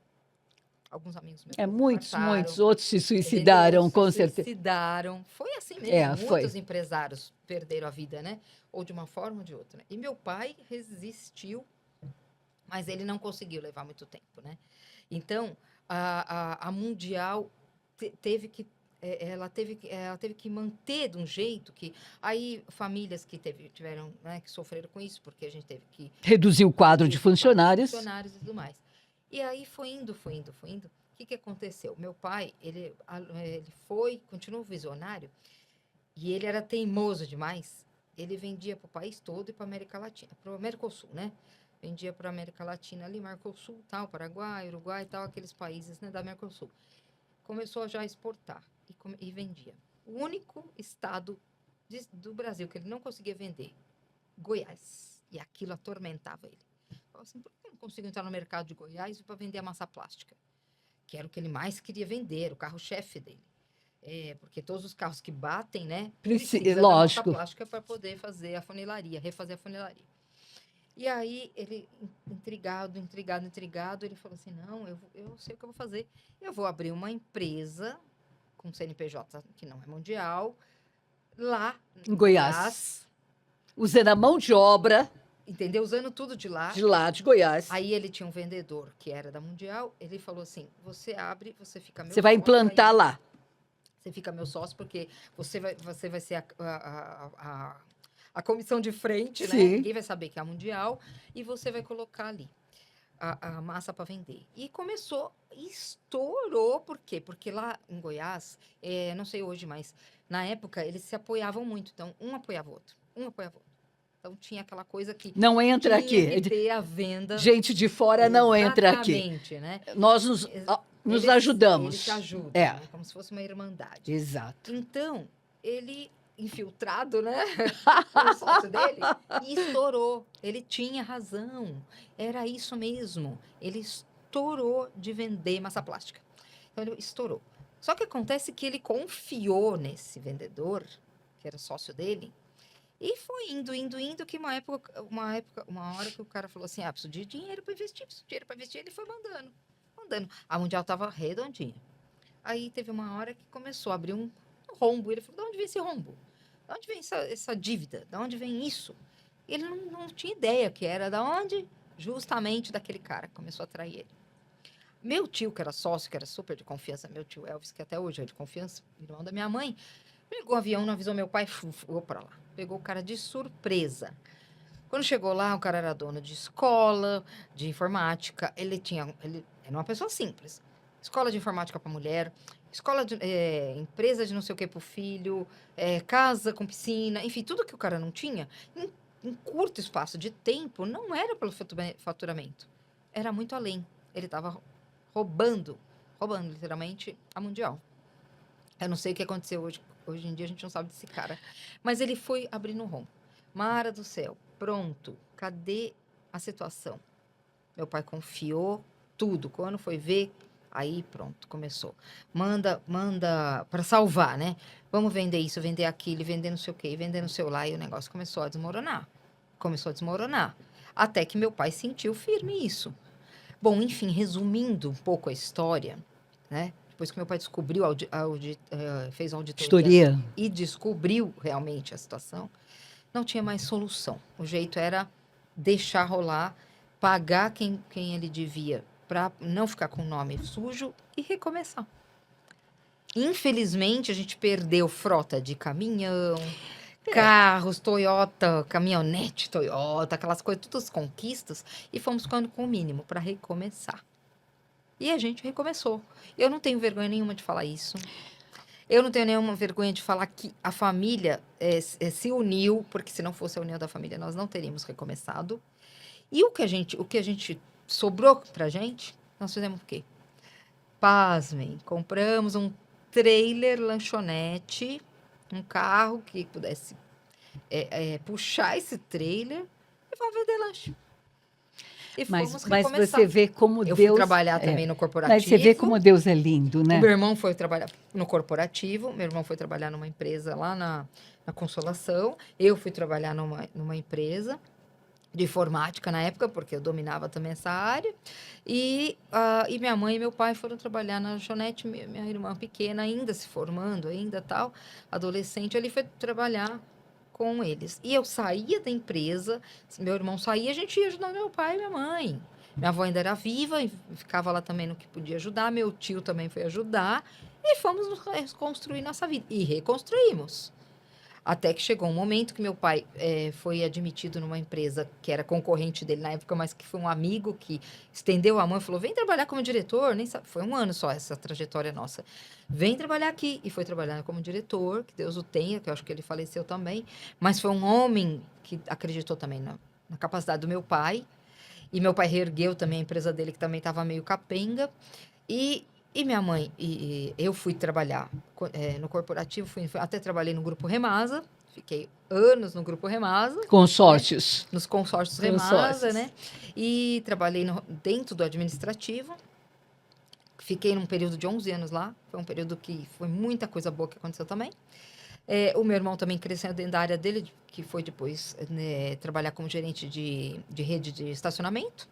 Alguns amigos meus pais Muitos infartaram. outros se suicidaram, Entendeu? com Se certeza. suicidaram. Foi assim mesmo. Foi. Muitos empresários perderam a vida, né? Ou de uma forma ou de outra. E meu pai resistiu, mas ele não conseguiu levar muito tempo, né? Então, a Mundial teve que ela teve que manter de um jeito que aí famílias que tiveram, né, que sofreram com isso, porque a gente teve que reduzir o quadro de funcionários. E tudo mais. E aí foi indo, foi indo, foi indo. O que aconteceu? Meu pai, ele continuou visionário, e ele era teimoso demais. Ele vendia para o país todo e para a América Latina, para o Mercosul, né? Vendia para a América Latina ali, Mercosul, tal, Paraguai, Uruguai, tal, aqueles países, né, da Mercosul. Começou já a exportar e vendia. O único estado do Brasil que ele não conseguia vender, Goiás. E aquilo atormentava ele. Falava assim, por que eu não consigo entrar no mercado de Goiás para vender a massa plástica? Que era o que ele mais queria vender, o carro-chefe dele. Porque todos os carros que batem, né? Precisa lógico. da massa plástica para poder fazer a funilaria, refazer a funilaria. E aí, ele, intrigado, ele falou assim, não, eu sei o que eu vou fazer. Eu vou abrir uma empresa com CNPJ, que não é mundial, lá em Goiás. Usando a mão de obra. Entendeu? Usando tudo de lá. De lá, de Goiás. Aí ele tinha um vendedor que era da Mundial. Ele falou assim, você abre, você fica meu sócio. Você vai implantar lá. Você fica meu sócio, porque você vai ser a comissão de frente, né? Ninguém vai saber que é a Mundial. E você vai colocar ali a massa para vender. E começou, estourou. Por quê? Porque lá em Goiás, não sei hoje, mas na época eles se apoiavam muito. Então, um apoiava o outro. Então, tinha aquela coisa que não entra aqui. Que ter a venda. Gente de fora não entra aqui. Exatamente, né? Nós nos ajudamos. Eles se ajudam, né? Como se fosse uma irmandade. Exato. Então, ele, infiltrado, né? O sócio dele, e estourou. Ele tinha razão. Era isso mesmo. Ele estourou de vender massa plástica. Então, ele estourou. Só que acontece que ele confiou nesse vendedor, que era sócio dele, e foi indo, que uma hora que o cara falou assim, preciso de dinheiro para investir, ele foi mandando. A Mundial estava redondinha. Aí teve uma hora que começou a abrir um rombo. Ele falou, de onde vem esse rombo? De onde vem essa dívida? De onde vem isso? Ele não tinha ideia que era da onde, justamente daquele cara que começou a atrair ele. Meu tio, que era sócio, que era super de confiança, meu tio Elvis, que até hoje é de confiança, irmão da minha mãe, pegou o avião, não avisou meu pai, vou para lá. Pegou o cara de surpresa. Quando chegou lá, o cara era dono de escola, de informática. Ele era uma pessoa simples. Escola de informática para mulher, empresa de não sei o que para o filho, casa com piscina, enfim, tudo que o cara não tinha, em curto espaço de tempo, não era pelo faturamento. Era muito além. Ele estava roubando literalmente a Mundial. Eu não sei o que aconteceu hoje. Hoje em dia a gente não sabe desse cara. Mas ele foi abrindo um rombo. Mara do céu, pronto. Cadê a situação? Meu pai confiou tudo. Quando foi ver, aí pronto, começou. Manda para salvar, né? Vamos vender isso, vender aquilo, vender não sei o quê, vender não sei o lá. E o negócio começou a desmoronar. Até que meu pai sentiu firme isso. Bom, enfim, resumindo um pouco a história, né? Depois que meu pai descobriu, fez a auditoria e descobriu realmente a situação, não tinha mais solução. O jeito era deixar rolar, pagar quem ele devia para não ficar com o nome sujo e recomeçar. Infelizmente, a gente perdeu frota de caminhão, carros, Toyota, caminhonete Toyota, aquelas coisas, todas as conquistas, e fomos ficando com o mínimo para recomeçar. E a gente recomeçou. Eu não tenho vergonha nenhuma de falar isso. Eu não tenho nenhuma vergonha de falar que a família se uniu, porque se não fosse a união da família, nós não teríamos recomeçado. E o que a gente sobrou pra gente, nós fizemos o quê? Pasmem, compramos um trailer lanchonete, um carro que pudesse puxar esse trailer e vamos vender lanche. E fomos Mas recomeçar. você vê como Eu fui Deus... trabalhar também no corporativo. Mas você vê como Deus é lindo, O né? meu irmão foi trabalhar no corporativo, meu irmão foi trabalhar numa empresa lá na Consolação, eu fui trabalhar numa empresa de informática na época, porque eu dominava também essa área, e minha mãe e meu pai foram trabalhar na lanchonete, minha irmã pequena ainda se formando, ainda tal, adolescente, ele foi trabalhar com eles. E eu saía da empresa, meu irmão saía, a gente ia ajudar meu pai e minha mãe. Minha avó ainda era viva e ficava lá também no que podia ajudar. Meu tio também foi ajudar. E fomos reconstruir nossa vida. E reconstruímos. Até que chegou um momento que meu pai foi admitido numa empresa que era concorrente dele na época, mas que foi um amigo que estendeu a mão e falou: vem trabalhar como diretor. Nem sabe, foi um ano só essa trajetória nossa. Vem trabalhar aqui. E foi trabalhar como diretor, que Deus o tenha, que eu acho que ele faleceu também. Mas foi um homem que acreditou também na capacidade do meu pai. E meu pai reergueu também a empresa dele, que também estava meio capenga. E minha mãe, eu fui trabalhar no corporativo, até trabalhei no Grupo Remasa, fiquei anos no Grupo Remasa. Consórcios. Né? Nos consórcios Remasa, né? E trabalhei dentro do administrativo. Fiquei num período de 11 anos lá. Foi um período que foi muita coisa boa que aconteceu também. O meu irmão também cresceu dentro da área dele, que foi depois trabalhar como gerente de rede de estacionamento,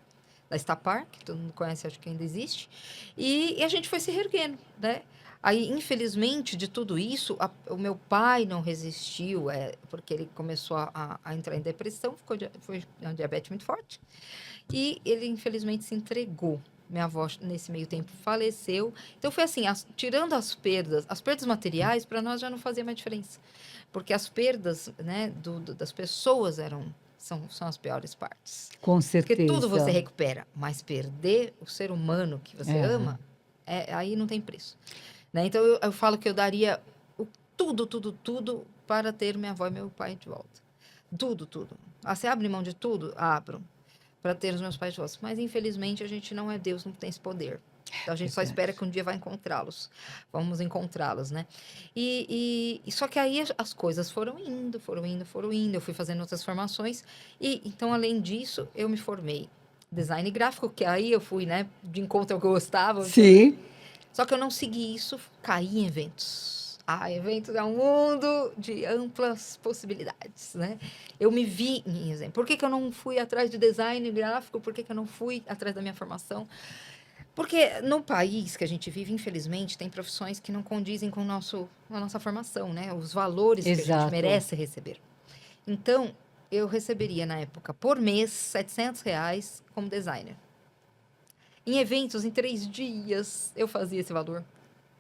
da Estapar, que todo mundo conhece, acho que ainda existe. E a gente foi se reerguendo, né? Aí, infelizmente, de tudo isso, o meu pai não resistiu, porque ele começou a entrar em depressão, foi um diabetes muito forte. E ele, infelizmente, se entregou. Minha avó, nesse meio tempo, faleceu. Então, foi assim, tirando as perdas materiais, para nós já não fazia mais diferença. Porque as perdas, né, das pessoas são as piores partes. Com certeza. Porque tudo você recupera, mas perder o ser humano que você ama, aí não tem preço. Né? Então, eu falo que eu daria tudo para ter minha avó e meu pai de volta. Tudo. Você abre mão de tudo? Abro. Para ter os meus pais de volta. Mas, infelizmente, a gente não é Deus, não tem esse poder. Então, a gente só espera que um dia vai encontrá-los. Vamos encontrá-los, né? Só que aí as coisas foram indo. Eu fui fazendo outras formações. Então, além disso, eu me formei design gráfico, que aí eu fui, né? De encontro ao que eu gostava. Sim. Só que eu não segui isso, caí em eventos. Eventos é um mundo de amplas possibilidades, né? Eu me vi em exemplo. Por que eu não fui atrás de design gráfico? Por que eu não fui atrás da minha formação? Porque no país que a gente vive, infelizmente, tem profissões que não condizem com a nossa formação, né? Os valores que a gente merece receber. Então, eu receberia, na época, por mês, R$700 como designer. Em eventos, em 3 dias, eu fazia esse valor.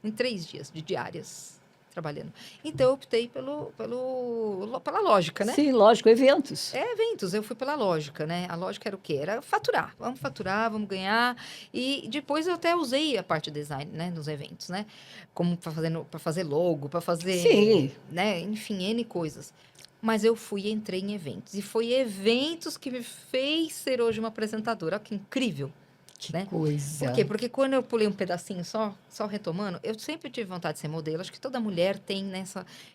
Em 3 dias, de diárias, trabalhando. Então, eu optei pela lógica, né? Sim, lógico, eventos. Eventos, eu fui pela lógica, né? A lógica era o quê? Era faturar. Vamos faturar, vamos ganhar. E depois eu até usei a parte de design, né? Nos eventos, né? Como para fazer logo, para fazer... Sim. Né? Enfim, N coisas. Mas eu entrei em eventos. E foi eventos que me fez ser hoje uma apresentadora. Olha que incrível. Que né? coisa. Por quê? Porque quando eu pulei um pedacinho só retomando, eu sempre tive vontade de ser modelo. Acho que toda mulher tem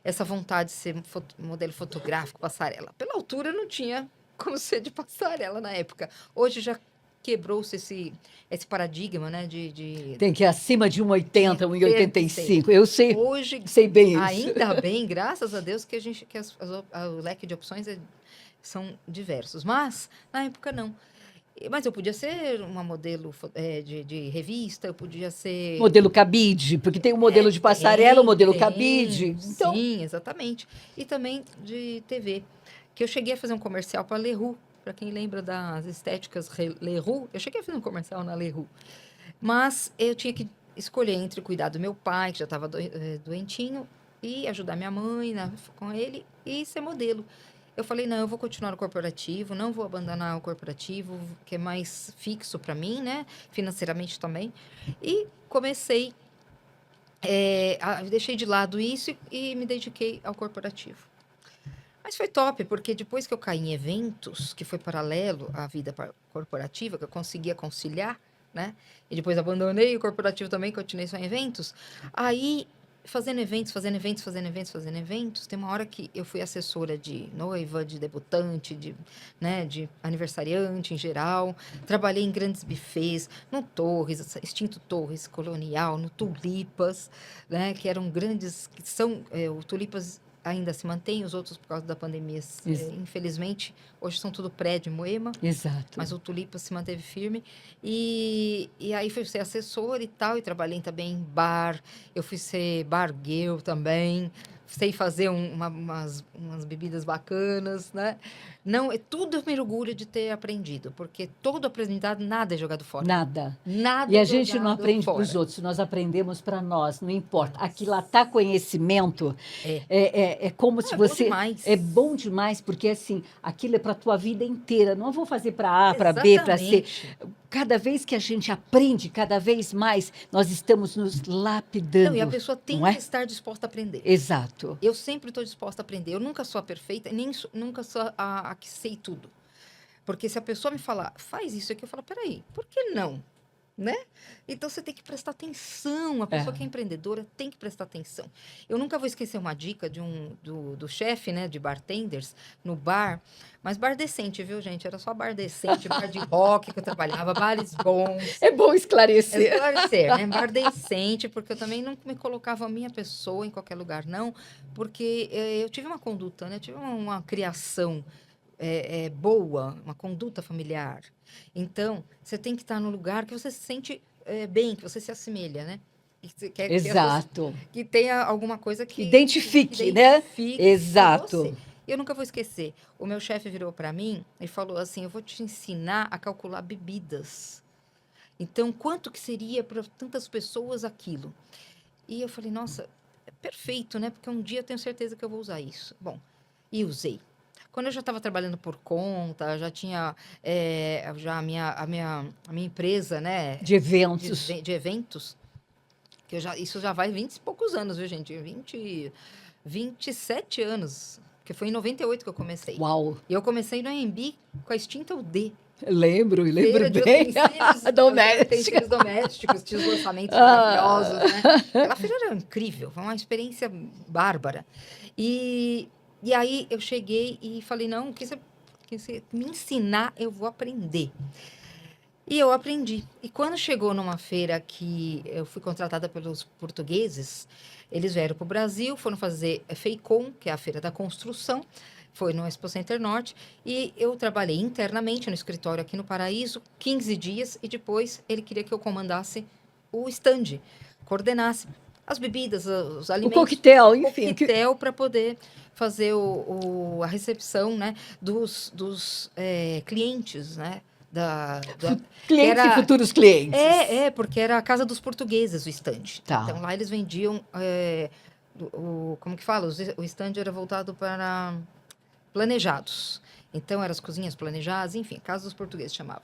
essa vontade de ser modelo fotográfico, passarela. Pela altura, eu não tinha como ser de passarela na época. Hoje já quebrou-se esse paradigma, né? Tem que ir acima de 1,80, 1,85. Eu sei, hoje, sei bem isso. Ainda bem, graças a Deus, que o leque de opções são diversos. Mas, na época, não. Mas eu podia ser uma modelo de revista, eu podia ser... Modelo cabide, porque tem o modelo de passarela, o modelo cabide. Então... Sim, exatamente. E também de TV. Que eu cheguei a fazer um comercial para a Leroux. Para quem lembra das estéticas Leroux, eu cheguei a fazer um comercial na Leroux. Mas eu tinha que escolher entre cuidar do meu pai, que já estava doentinho, e ajudar minha mãe, né, com ele e ser modelo. Eu falei, não, eu vou continuar no corporativo, não vou abandonar o corporativo, que é mais fixo para mim, né? Financeiramente também. E comecei, deixei de lado isso e me dediquei ao corporativo. Mas foi top, porque depois que eu caí em eventos, que foi paralelo à vida corporativa, que eu conseguia conciliar, né? E depois abandonei o corporativo também, continuei só em eventos. Aí, fazendo eventos, fazendo eventos, fazendo eventos, fazendo eventos, tem uma hora que eu fui assessora de noiva, de debutante, né, de aniversariante em geral. Trabalhei em grandes buffets, no Torres, Extinto Torres, Colonial, no Tulipas, né, que eram grandes, que são, o Tulipas ainda se mantém, os outros, por causa da pandemia, infelizmente, hoje são tudo prédio em Moema. Exato. Mas o Tulipa se manteve firme. E aí fui ser assessora e tal, e trabalhei também em bar. Eu fui ser bar girl também. Sei fazer umas bebidas bacanas, né? Não, tudo eu me orgulho de ter aprendido, porque todo aprendizado, nada é jogado fora. Nada. Nada E a é gente não jogado aprende para fora. os outros, nós aprendemos para nós, não importa. Aqui lá está conhecimento, é como se você... É bom demais. É bom demais, porque assim, aquilo é para a tua vida inteira. Não vou fazer para A, para B, para C. Cada vez que a gente aprende, cada vez mais, nós estamos nos lapidando. Não, e a pessoa tem que estar disposta a aprender. Exato. Eu sempre estou disposta a aprender. Eu nunca sou a perfeita, nem nunca sou a que sei tudo. Porque se a pessoa me falar, faz isso aqui, eu falo, peraí, por que não? Né? Então você tem que prestar atenção. A pessoa que é empreendedora tem que prestar atenção. Eu nunca vou esquecer uma dica do chefe, né, de bartenders no bar, mas bar decente, viu, gente? Era só bar decente, bar de rock que eu trabalhava, bares bons. É bom esclarecer. Esclarecer, né? Bar decente, porque eu também não me colocava a minha pessoa em qualquer lugar, não, porque eu tive uma conduta, né? Eu tive uma criação boa, uma conduta familiar. Então, você tem que estar no lugar que você se sente bem, que você se assemelha, né? Exato. Que tenha alguma coisa que identifique, né? Exato. Você. Eu nunca vou esquecer. O meu chefe virou para mim e falou assim: eu vou te ensinar a calcular bebidas. Então, quanto que seria para tantas pessoas aquilo? E eu falei, nossa, é perfeito, né? Porque um dia eu tenho certeza que eu vou usar isso. Bom, e usei. Quando eu já estava trabalhando por conta, já tinha já a minha empresa, né? De eventos. De eventos. Que isso já vai 20 e poucos anos, viu, gente? 27 anos. Que foi em 98 que eu comecei. Uau! E eu comecei no AMB com a extinta UD. Lembro bem. Utensílios domésticos, tinha os lançamentos maravilhosos, né? Aquela feira era incrível, foi uma experiência bárbara. E aí eu cheguei e falei, não, o que você me ensinar, eu vou aprender. E eu aprendi. E quando chegou numa feira que eu fui contratada pelos portugueses, eles vieram para o Brasil, foram fazer FEICOM, que é a Feira da Construção, foi no Expo Center Norte, e eu trabalhei internamente no escritório aqui no Paraíso, 15 dias, e depois ele queria que eu comandasse o stand, coordenasse as bebidas, os alimentos. O coquetel, enfim. O coquetel para poder fazer a recepção, né, dos clientes, né? Clientes e futuros clientes. Porque era a casa dos portugueses o stand. Tá. Então, lá eles vendiam... como que fala? O stand era voltado para planejados. Então, eram as cozinhas planejadas, enfim, casa dos portugueses chamava.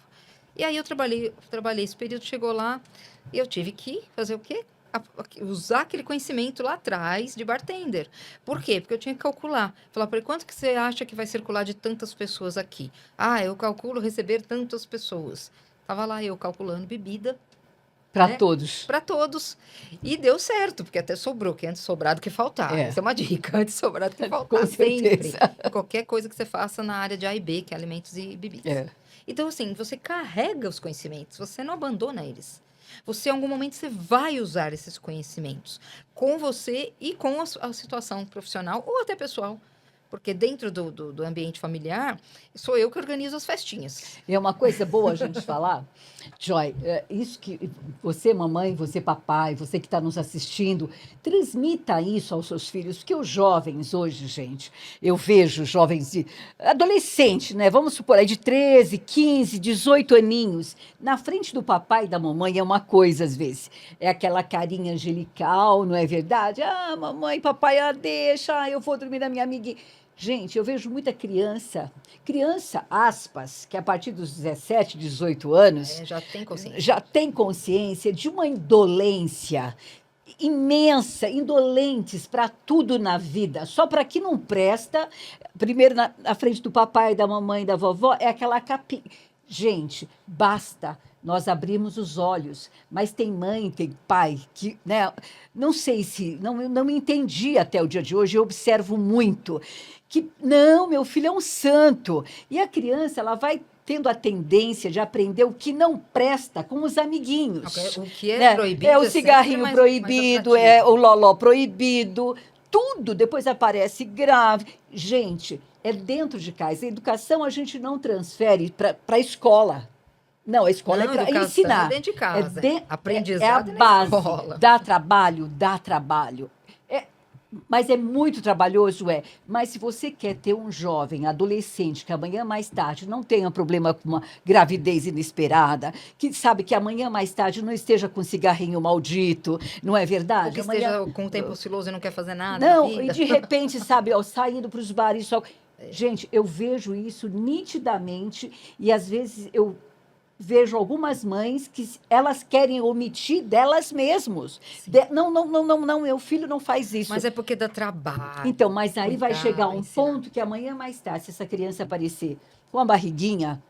E aí, eu trabalhei esse período, chegou lá, e eu tive que fazer o quê? Usar aquele conhecimento lá atrás de bartender. Por quê? Porque eu tinha que calcular. Falar, por quanto que você acha que vai circular de tantas pessoas aqui? Ah, eu calculo receber tantas pessoas. Estava lá eu calculando bebida. Para todos. Para todos. E deu certo, porque até sobrou, que antes sobrar do que faltar. Essa é uma dica, antes sobrar do que faltar. Com certeza. Sempre. Qualquer coisa que você faça na área de A e B, que é alimentos e bebidas. Então, assim, você carrega os conhecimentos, você não abandona eles. Você, em algum momento, você vai usar esses conhecimentos com você e com a situação profissional ou até pessoal, Porque dentro do ambiente familiar, sou eu que organizo as festinhas. É uma coisa boa a gente falar, Joy, isso que você, mamãe, você, papai, você que está nos assistindo, transmita isso aos seus filhos, porque os jovens hoje, gente, eu vejo jovens de adolescente, né? Vamos supor, aí de 13, 15, 18 aninhos, na frente do papai e da mamãe é uma coisa, às vezes. É aquela carinha angelical, não é verdade? Ah, mamãe, papai, deixa, eu vou dormir na minha amiguinha. Gente, eu vejo muita criança, aspas, que a partir dos 17, 18 anos, Já tem consciência de uma indolência imensa, indolentes para tudo na vida, só para que não presta, primeiro na frente do papai, da mamãe, da vovó, é aquela capinha. Gente, basta nós abrimos os olhos, mas tem mãe, tem pai que, né, não sei se, não me entendi até o dia de hoje, eu observo muito, que não, meu filho é um santo, e a criança, ela vai tendo a tendência de aprender o que não presta com os amiguinhos. O que é né? proibido É o cigarrinho proibido, é o loló proibido, tudo depois aparece grave. Gente, é dentro de casa. A educação a gente não transfere para a escola. Não, a escola é para ensinar. É dentro de casa. Aprendizado é a base. Dá trabalho. Mas é muito trabalhoso, Mas se você quer ter um jovem, adolescente, que amanhã mais tarde não tenha problema com uma gravidez inesperada, que sabe que amanhã mais tarde não esteja com cigarrinho maldito, não é verdade? Ou que esteja com o tempo ocioso e não quer fazer nada. Não, e de repente, sabe, saindo para os bares só. Gente, eu vejo isso nitidamente e às vezes eu vejo algumas mães que elas querem omitir delas mesmas. Não, meu filho não faz isso. Mas é porque dá trabalho. Então, mas aí vai chegar um ponto que amanhã mais tarde, se essa criança aparecer com a barriguinha,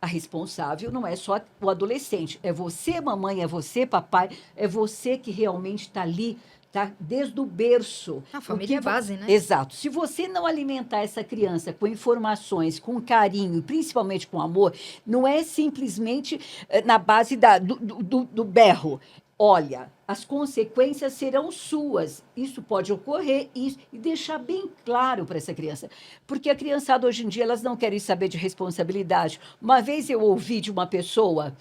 a responsável não é só o adolescente. É você, mamãe, é você, papai, é você que realmente está ali, tá? Desde o berço. A família é base, né? Exato. Se você não alimentar essa criança com informações, com carinho, principalmente com amor, não é simplesmente na base do berro. Olha, as consequências serão suas. Isso pode ocorrer e deixar bem claro para essa criança. Porque a criançada hoje em dia, elas não querem saber de responsabilidade. Uma vez eu ouvi de uma pessoa,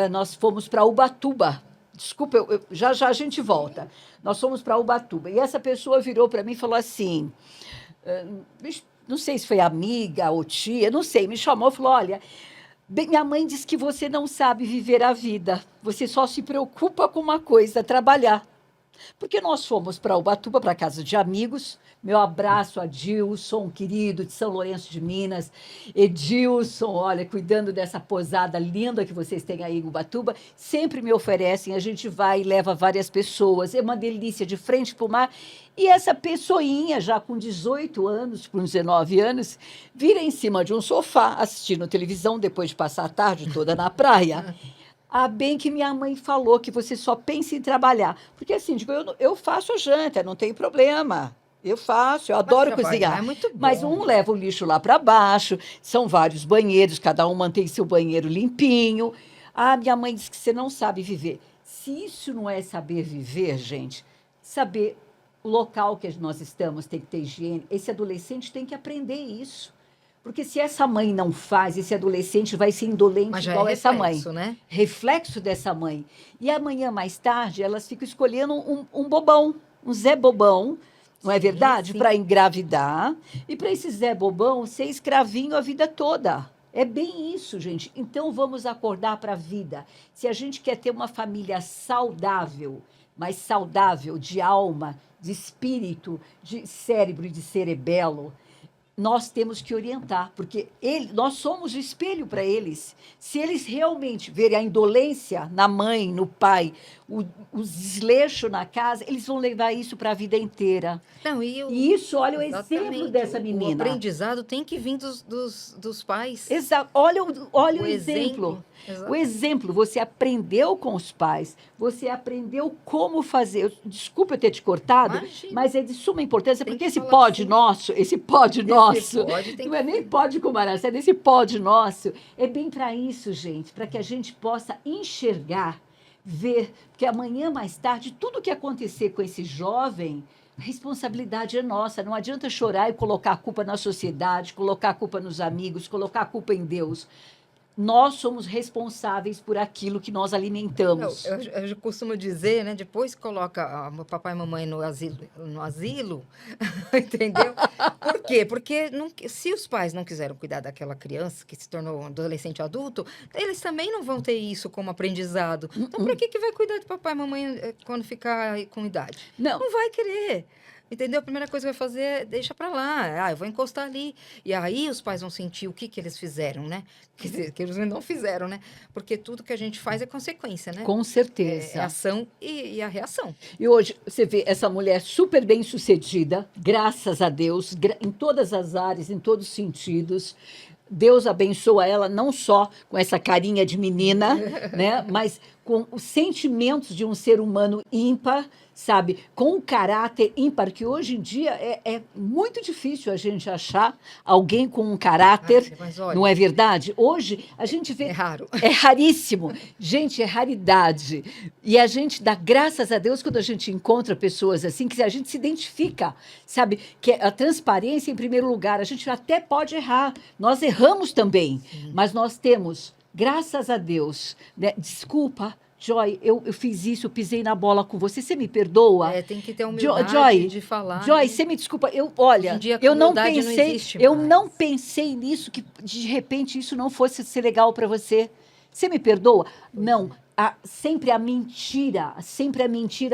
nós fomos para Ubatuba. Desculpa, já a gente volta. Nós fomos para Ubatuba. E essa pessoa virou para mim e falou assim, não sei se foi amiga ou tia, não sei, me chamou e falou, olha, minha mãe diz que você não sabe viver a vida. Você só se preocupa com uma coisa, trabalhar. Porque nós fomos para Ubatuba, para casa de amigos. Meu abraço a Dilson, querido, de São Lourenço de Minas. Edilson, olha, cuidando dessa posada linda que vocês têm aí em Ubatuba. Sempre me oferecem, a gente vai e leva várias pessoas. É uma delícia, de frente para o mar. E essa pessoinha, já com 18 anos, com 19 anos, vira em cima de um sofá, assistindo televisão, depois de passar a tarde toda na praia. Ah, bem que minha mãe falou que você só pensa em trabalhar. Porque assim, digo, eu faço a janta, não tem problema. Eu faço, eu adoro cozinhar. É muito bom. Mas um leva o lixo lá para baixo, são vários banheiros, cada um mantém seu banheiro limpinho. Ah, minha mãe disse que você não sabe viver. Se isso não é saber viver, gente, saber o local que nós estamos tem que ter higiene, esse adolescente tem que aprender isso. Porque se essa mãe não faz, esse adolescente vai ser indolente igual essa mãe. Né? Reflexo dessa mãe. E amanhã, mais tarde, elas ficam escolhendo um bobão, um Zé Bobão, não é verdade? Para engravidar. E para esse Zé Bobão ser escravinho a vida toda. É bem isso, gente. Então, vamos acordar para a vida. Se a gente quer ter uma família saudável, mas saudável de alma, de espírito, de cérebro e de cerebelo, nós temos que orientar, porque nós somos o espelho para eles. Se eles realmente verem a indolência na mãe, no pai, o desleixo na casa, eles vão levar isso para a vida inteira. Não, e isso, olha o exemplo dessa menina. O aprendizado tem que vir dos pais. Exato. Olha o exemplo. O exemplo, você aprendeu com os pais, você aprendeu como fazer. Desculpa eu ter te cortado, mas é de suma importância, porque esse pod nosso, não é nem pod com Maraçá, esse pod nosso, é bem para isso, gente, para que a gente possa enxergar, ver, que amanhã mais tarde, tudo que acontecer com esse jovem, A responsabilidade é nossa. Não adianta chorar e colocar a culpa na sociedade, colocar a culpa nos amigos, colocar a culpa em Deus. Nós somos responsáveis por aquilo que nós Não, alimentamos. eu costumo dizer, né? Depois que coloca o papai e mamãe no asilo, entendeu? Por quê? Porque se os pais não quiseram cuidar daquela criança que se tornou um adolescente adulto, eles também não vão ter isso como aprendizado. Então, para que vai cuidar de papai e mamãe quando ficar com idade? Não, Não vai querer. Entendeu? A primeira coisa que vai fazer é deixa para lá. Eu vou encostar ali. E aí os pais vão sentir o que eles fizeram, né? Quer dizer, que eles não fizeram, né? Porque tudo que a gente faz é consequência, né? com É certeza. ação e a reação. E hoje você vê essa mulher super bem sucedida, graças a Deus, em todas as áreas, em todos os sentidos. Deus abençoa ela não só com essa carinha de menina, né, mas com os sentimentos de um ser humano ímpar, sabe? Com um caráter ímpar, que hoje em dia é muito difícil a gente achar alguém com um caráter, Mas não olha, é verdade? Hoje a gente é vê. raro. É raríssimo. Gente, é raridade. E a gente dá graças a Deus quando a gente encontra pessoas assim, que a gente se identifica, sabe? Que a transparência em primeiro lugar. A gente até pode errar. Nós erramos também, mas nós temos, graças a Deus, né? Desculpa, Joy, eu fiz isso, eu pisei na bola com você. Você me perdoa? Tem que ter a humildade Joy, de falar. Joy, né? você me desculpa. Hoje em Olha, dia a eu não crueldade não pensei, existe eu mais. não pensei nisso que de repente isso não fosse ser legal para você. Você me perdoa? Não. Sempre a mentira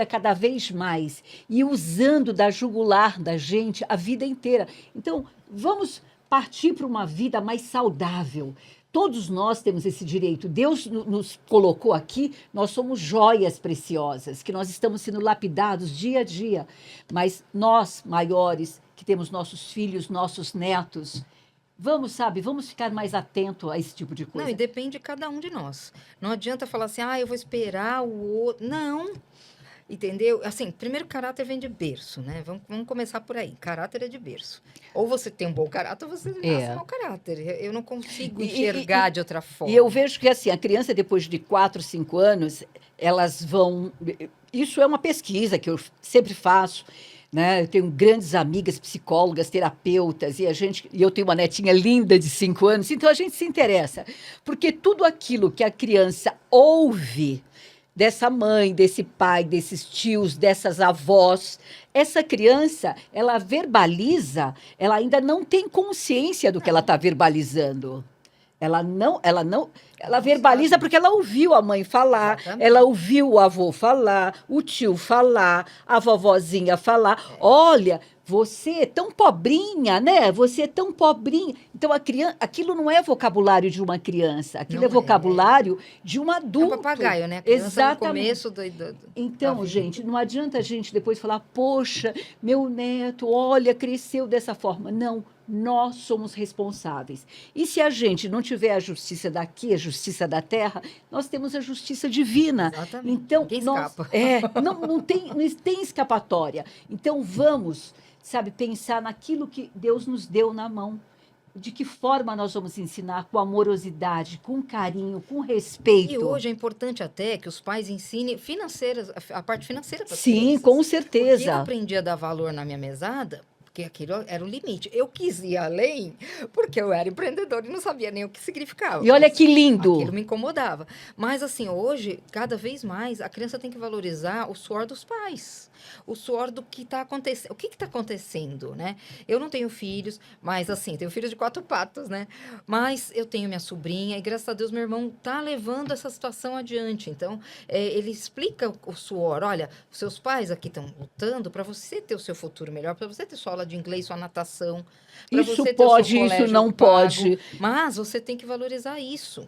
cada vez mais e usando da jugular da gente a vida inteira. Então, vamos partir para uma vida mais saudável. Todos nós temos esse direito. Deus nos colocou aqui, nós somos joias preciosas, que nós estamos sendo lapidados dia a dia. Mas nós, maiores, que temos nossos filhos, nossos netos, vamos ficar mais atento a esse tipo de Não, e coisa. depende de cada um de nós. Não adianta falar assim, eu vou esperar o outro. Não. Entendeu? Assim, primeiro, caráter vem de berço, né? Vamos começar por aí. Caráter é de berço. Ou você tem um bom caráter, ou você nasce mau caráter. Eu não consigo enxergar de outra forma. E eu vejo que assim, a criança, depois de 4, 5 anos, elas vão. Isso é uma pesquisa que eu sempre faço. Né? Eu tenho grandes amigas psicólogas, terapeutas, e eu tenho uma netinha linda de 5 anos, então a gente se interessa. Porque tudo aquilo que a criança ouve dessa mãe, desse pai, desses tios, dessas avós, essa criança, ela verbaliza, ela ainda não tem consciência do que ela está verbalizando. Ela verbaliza porque ela ouviu a mãe falar, Exatamente. ela ouviu o avô falar, o tio falar, a vovozinha falar. Olha, você é tão pobrinha, né? Você é tão pobrinha. Então, aquilo não é vocabulário de uma criança, aquilo Não é vocabulário de um É um adulto. papagaio, né? A criança Exatamente. no começo Então, da vida. gente, não adianta a gente depois falar, poxa, meu neto, olha, cresceu dessa forma. Não, nós somos responsáveis. E se a gente não tiver a justiça daqui, a justiça da terra, nós temos a justiça divina. Exatamente. Então, Ninguém nós, escapa. não tem escapatória. Então, vamos, sabe, pensar naquilo que Deus nos deu na mão. De que forma nós vamos ensinar com amorosidade, com carinho, com respeito. E hoje é importante até que os pais ensinem a parte financeira para as Sim, crianças. com Porque eu certeza. aprendi a dar valor na minha mesada, porque aquilo era o limite. Eu quis ir além, porque eu era empreendedora e não sabia nem o que significava. E olha que lindo. Aquilo me incomodava. Mas, assim, hoje, cada vez mais, a criança tem que valorizar o suor dos pais. O suor do que está acontecendo. O que está acontecendo, né? Eu não tenho filhos, mas, assim, tenho filhos de 4 patas, né? Mas eu tenho minha sobrinha e, graças a Deus, meu irmão está levando essa situação adiante. Então, ele explica o suor. Olha, os seus pais aqui estão lutando para você ter o seu futuro melhor, para você ter sua aula de inglês, sua natação. Isso pode, isso não pode. Mas você tem que valorizar isso.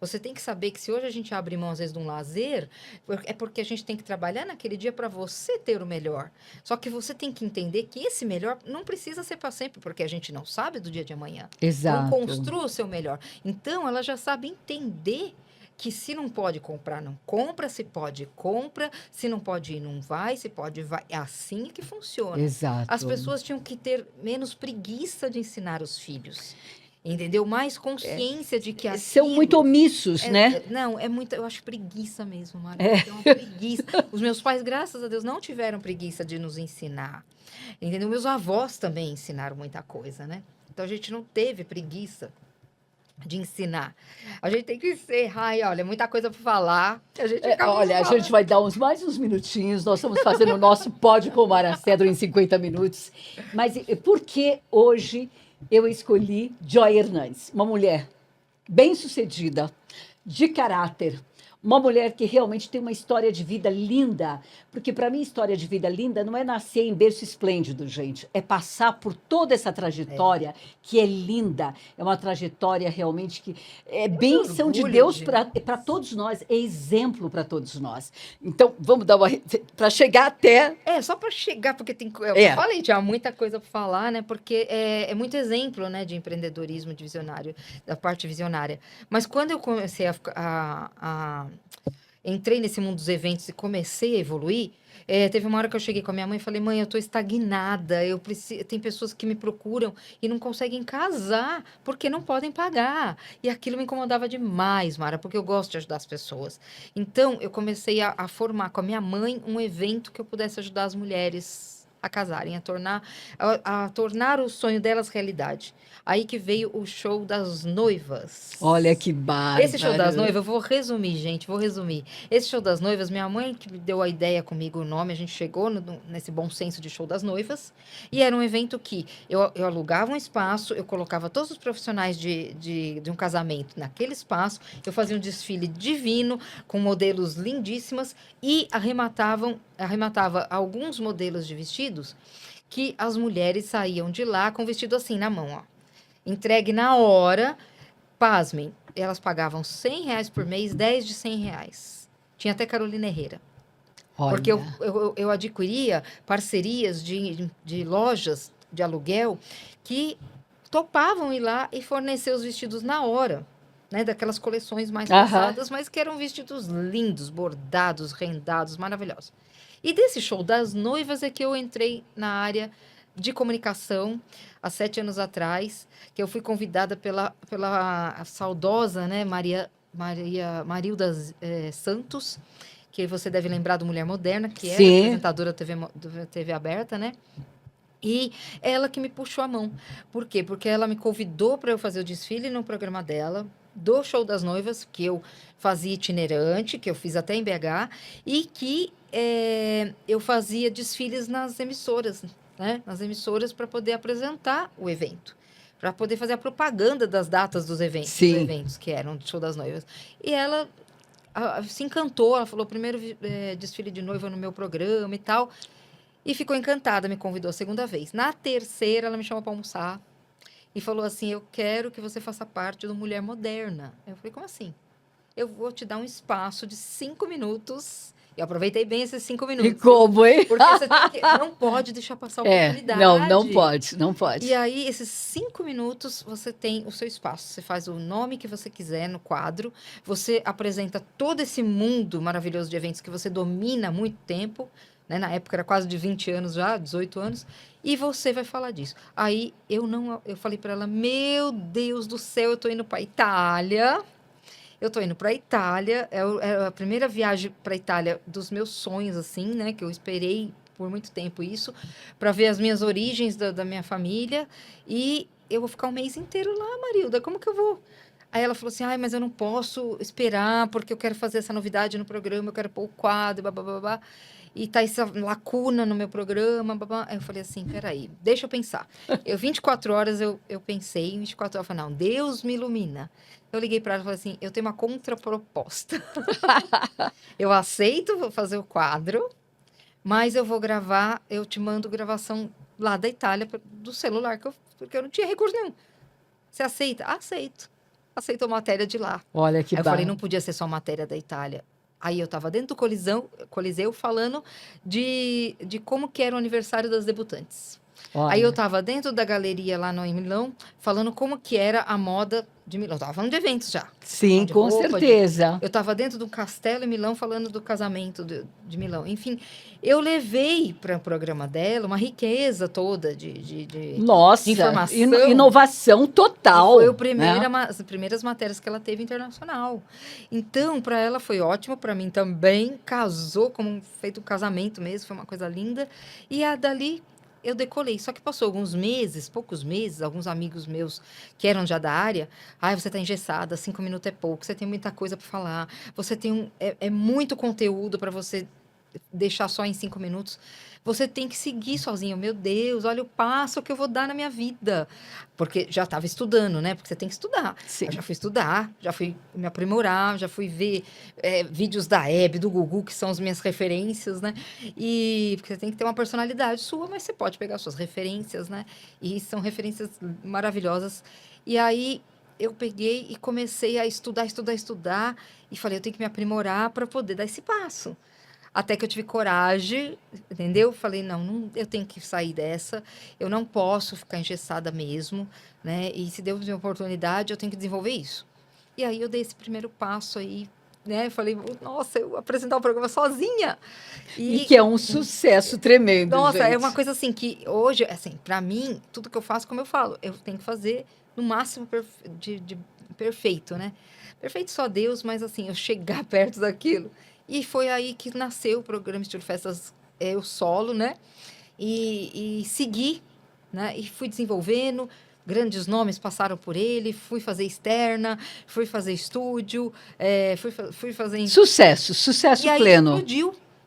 Você tem que saber que se hoje a gente abre mão, às vezes, de um lazer, é porque a gente tem que trabalhar naquele dia para você ter o melhor. Só que você tem que entender que esse melhor não precisa ser para sempre, porque a gente não sabe do dia de amanhã. Exato. Não construa o seu melhor. Então, ela já sabe entender que se não pode comprar, não compra, se pode, compra, se não pode ir, não vai, se pode, vai. É assim que funciona. Exato. As pessoas tinham que ter menos preguiça de ensinar os filhos. entendeu? Mais consciência de que São muito omissos, né? Não, é muito, eu acho preguiça mesmo, Mari. É. É uma preguiça. Os meus pais, graças a Deus, não tiveram preguiça de nos ensinar, entendeu? Meus avós também ensinaram muita coisa, né? Então a gente não teve preguiça de ensinar. A gente tem que encerrar e olha, muita coisa para falar. A gente acaba Olha, a falando. gente vai dar mais uns minutinhos. Nós estamos fazendo o nosso Pode com Mara Cedro em 50 minutos. Mas por que hoje eu escolhi Joy Hernandes? Uma mulher bem-sucedida, de caráter, uma mulher que realmente tem uma história de vida linda, porque para mim história de vida linda não é nascer em berço esplêndido, gente, é passar por toda essa trajetória que é linda, é uma trajetória realmente que é bênção de orgulho, Deus gente. para todos nós, é exemplo para todos nós. Então, vamos dar uma para chegar até Só para chegar, porque tem, É. eu falei, tinha muita coisa para falar, né? Porque é muito exemplo, né, de empreendedorismo, de visionário, da parte visionária. Mas quando eu comecei entrei nesse mundo dos eventos e comecei a evoluir, teve uma hora que eu cheguei com a minha mãe e falei, mãe, eu tô estagnada, tem pessoas que me procuram e não conseguem casar porque não podem pagar. E aquilo me incomodava demais, Mara, porque eu gosto de ajudar as pessoas. Então, eu comecei a formar com a minha mãe um evento que eu pudesse ajudar as mulheres a casarem, a tornar o sonho delas realidade. Aí que veio o show das noivas. Olha que bárbaro. Esse show das noivas, eu vou resumir, gente, vou resumir. Esse show das noivas, minha mãe que me deu a ideia comigo, o nome, a gente chegou nesse bom senso de show das noivas, e era um evento que eu alugava um espaço, eu colocava todos os profissionais de um casamento naquele espaço, eu fazia um desfile divino, com modelos lindíssimas, e arrematava alguns modelos de vestidos que as mulheres saíam de lá com o vestido assim na mão, ó. Entregue na hora, pasmem, elas pagavam R$100 por mês, 10 de R$100. Tinha até Carolina Herrera. Olha. Porque eu adquiria parcerias de lojas de aluguel que topavam ir lá e fornecer os vestidos na hora, né? Daquelas coleções mais passadas, mas que eram vestidos lindos, bordados, rendados, maravilhosos. E desse show das noivas é que eu entrei na área de comunicação há 7 anos atrás, que eu fui convidada pela saudosa, né, Marilda Santos, que você deve lembrar do Mulher Moderna, que era apresentadora do TV aberta, né? E ela que me puxou a mão. Por quê? Porque ela me convidou para eu fazer o desfile no programa dela, do show das noivas, que eu fazia itinerante, que eu fiz até em BH, e que eu fazia desfiles nas emissoras, né? Nas emissoras para poder apresentar o evento, para poder fazer a propaganda das datas dos eventos, que eram do show das noivas. E ela se encantou, ela falou, primeiro desfile de noiva no meu programa e tal, e ficou encantada, me convidou a segunda vez. Na terceira, ela me chamou para almoçar e falou assim, eu quero que você faça parte do Mulher Moderna. Eu falei, como assim? Eu vou te dar um espaço de 5 minutos. Eu aproveitei bem esses 5 minutos. E como, hein? Porque você não pode deixar passar a oportunidade. Não pode. E aí, esses 5 minutos, você tem o seu espaço. Você faz o nome que você quiser no quadro. Você apresenta todo esse mundo maravilhoso de eventos que você domina há muito tempo. Né? Na época, era quase de 20 anos já, 18 anos. E você vai falar disso. Aí, eu falei para ela, meu Deus do céu, eu tô indo para Itália. Eu tô indo para a Itália, é a primeira viagem para a Itália dos meus sonhos, assim, né? Que eu esperei por muito tempo isso, para ver as minhas origens da minha família. E eu vou ficar um mês inteiro lá, Marilda, como que eu vou? Aí ela falou assim, mas eu não posso esperar, porque eu quero fazer essa novidade no programa, eu quero pôr o quadro, babá. E tá essa lacuna no meu programa, babá. Aí eu falei assim, peraí, deixa eu pensar. 24 horas eu pensei, 24 horas eu falei, não, Deus me ilumina. Eu liguei para ela e falei assim, eu tenho uma contraproposta. Eu aceito fazer o quadro, mas eu vou gravar, eu te mando gravação lá da Itália, do celular, porque eu não tinha recurso nenhum. Você aceita? Aceito. Aceitou matéria de lá. Olha que Aí eu falei, não podia ser só matéria da Itália. Aí eu estava dentro do Coliseu falando de como que era o aniversário das debutantes. Aí eu Olha, estava dentro da galeria lá em Milão, falando como que era a moda de Milão. Eu tava falando de eventos já. sim, De com roupa, certeza. eu estava dentro do castelo em Milão falando do casamento de Milão. Enfim, eu levei para o programa dela uma riqueza toda de Nossa, informação. inovação E foi total, né? as primeiras matérias que ela teve internacional. Então, para ela foi ótimo, para mim também. Casou como feito um casamento mesmo, foi uma coisa linda. E dali eu decolei. Só que passou alguns meses, poucos meses, alguns amigos meus que eram já da área. Ai, você está engessada, 5 minutos é pouco, você tem muita coisa para falar, você tem é muito conteúdo para você deixar só em 5 minutos. Você tem que seguir sozinho. Meu Deus, olha o passo que eu vou dar na minha vida. Porque já estava estudando, né? Porque você tem que estudar. Eu Sim. já fui estudar, já fui me aprimorar, já fui ver vídeos da Hebe, do Gugu, que são as minhas referências, né? E porque você tem que ter uma personalidade sua, mas você pode pegar suas referências, né? E são referências maravilhosas. E aí eu peguei e comecei a estudar, estudar, estudar. E falei, eu tenho que me aprimorar para poder dar esse passo. Até que eu tive coragem, entendeu? Falei, não, eu tenho que sair dessa, eu não posso ficar engessada mesmo, né? E se Deus me der oportunidade, eu tenho que desenvolver isso. E aí eu dei esse primeiro passo aí, né? Falei, nossa, eu apresentar o programa sozinha. E E, que é um sucesso tremendo, nossa, é uma gente. coisa assim que hoje, assim, para mim, tudo que eu faço, como eu falo, eu tenho que fazer no máximo de perfeito, né? Perfeito só Deus, mas assim, eu chegar perto daquilo. E foi aí que nasceu o programa Estilo Festas, eu solo, né? E segui, né? E fui desenvolvendo. Grandes nomes passaram por ele, fui fazer externa, fui fazer estúdio, fui fazer Sucesso, e sucesso aí pleno.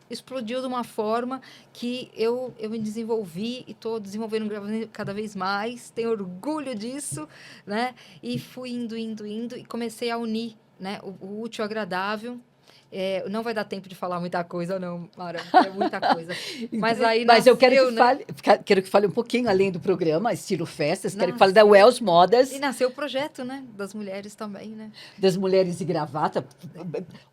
explodiu de uma forma que eu me desenvolvi e estou desenvolvendo cada vez mais, tenho orgulho disso, né? E fui indo, indo, indo e comecei a unir, né? O útil ao agradável. Não vai dar tempo de falar muita coisa, não, Mara, é muita coisa. Mas aí Mas eu quero que nasceu, né? fale, quero que fale um pouquinho além do programa, estilo festas, quero que fale da Nasceu. Wells E Modas, nasceu o projeto, né? Das mulheres também, né? das mulheres de gravata.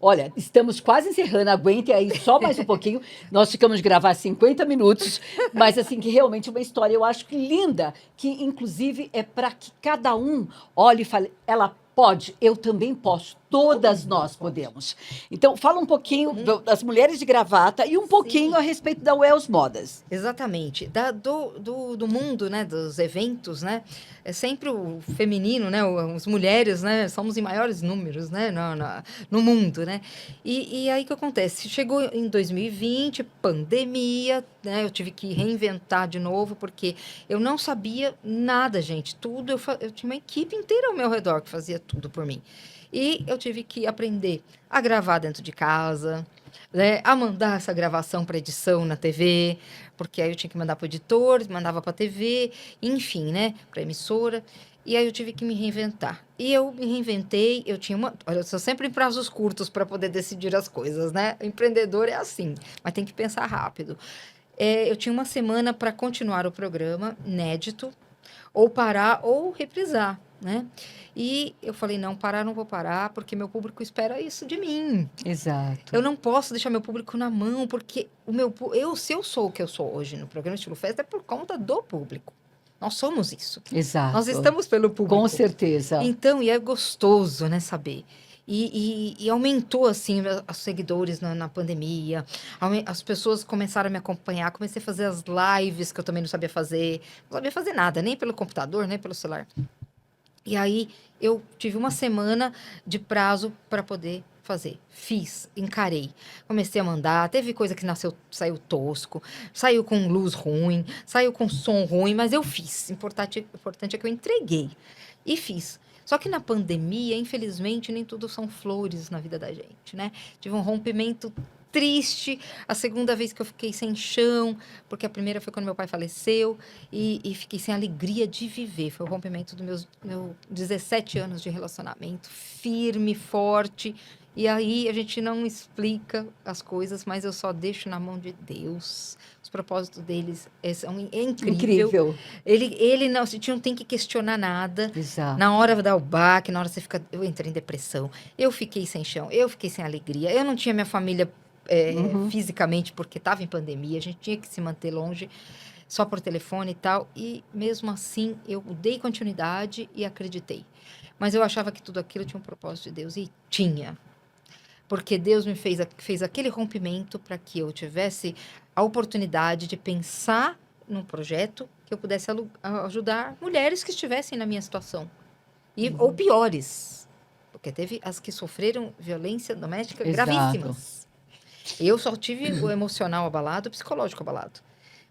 Olha, estamos quase encerrando, aguentem aí só mais um pouquinho. Nós ficamos de gravar 50 minutos, mas assim, que realmente é uma história, eu acho que linda, que inclusive é para que cada um olhe e fale, ela pode, eu também posso, todas nós podemos. Então, fala um pouquinho das mulheres de gravata e um pouquinho Sim. a respeito da Wells Modas. Exatamente. Do mundo, né, dos eventos, né, é sempre o feminino, né, as mulheres, né, somos em maiores números, né, no mundo, né. E aí o que acontece? Chegou em 2020, pandemia, né, eu tive que reinventar de novo, porque eu não sabia nada, gente, tudo, eu tinha uma equipe inteira ao meu redor que fazia tudo por mim. E eu tive que aprender a gravar dentro de casa, né, a mandar essa gravação para edição na TV, porque aí eu tinha que mandar para o editor, mandava para a TV, enfim, né, para a emissora. E aí eu tive que me reinventar. E eu me reinventei, eu tinha uma. Olha, eu sou sempre em prazos curtos para poder decidir as coisas, né? Empreendedor é assim, mas tem que pensar rápido. Eu tinha uma semana para continuar o programa, inédito, ou parar ou reprisar, né? E eu falei, não, parar não vou parar, porque meu público espera isso de mim. Exato, Eu não posso deixar meu público na mão, porque se eu sou o que eu sou hoje no programa Estilo Festa, é por conta do público. Nós somos isso. Nós exato. estamos pelo Com público. certeza. Então, e é gostoso, né, saber. E aumentou, assim, os seguidores na pandemia. As pessoas começaram a me acompanhar. Comecei a fazer as lives que eu também não sabia fazer. Não sabia fazer nada, nem pelo computador, nem pelo celular. E aí eu tive uma semana de prazo para poder fazer. Fiz, encarei. Comecei a mandar. Teve coisa que saiu tosco, saiu com luz ruim, saiu com som ruim, mas eu fiz. Importante é que eu entreguei. E fiz. Só que na pandemia, infelizmente, nem tudo são flores na vida da gente, né? Tive um rompimento triste, a segunda vez que eu fiquei sem chão, porque a primeira foi quando meu pai faleceu, e fiquei sem alegria de viver. Foi o rompimento dos meus 17 anos de relacionamento, firme, forte. E aí a gente não explica as coisas, mas eu só deixo na mão de Deus. Os propósitos deles é incrível. Incrível. Ele não, a gente não tem que questionar nada. Exato. Na hora da o baque, na hora você fica. Eu entrei em depressão, eu fiquei sem chão, eu fiquei sem alegria, eu não tinha minha família fisicamente porque estava em pandemia, a gente tinha que se manter longe. só por telefone e tal, e mesmo assim eu dei continuidade e acreditei. Mas eu achava que tudo aquilo tinha um propósito de Deus, e tinha. Porque Deus me fez aquele rompimento para que eu tivesse a oportunidade de pensar num projeto que eu pudesse ajudar mulheres que estivessem na minha situação. Ou piores. Porque teve as que sofreram violência doméstica gravíssimas. Eu só tive o emocional abalado, o psicológico abalado.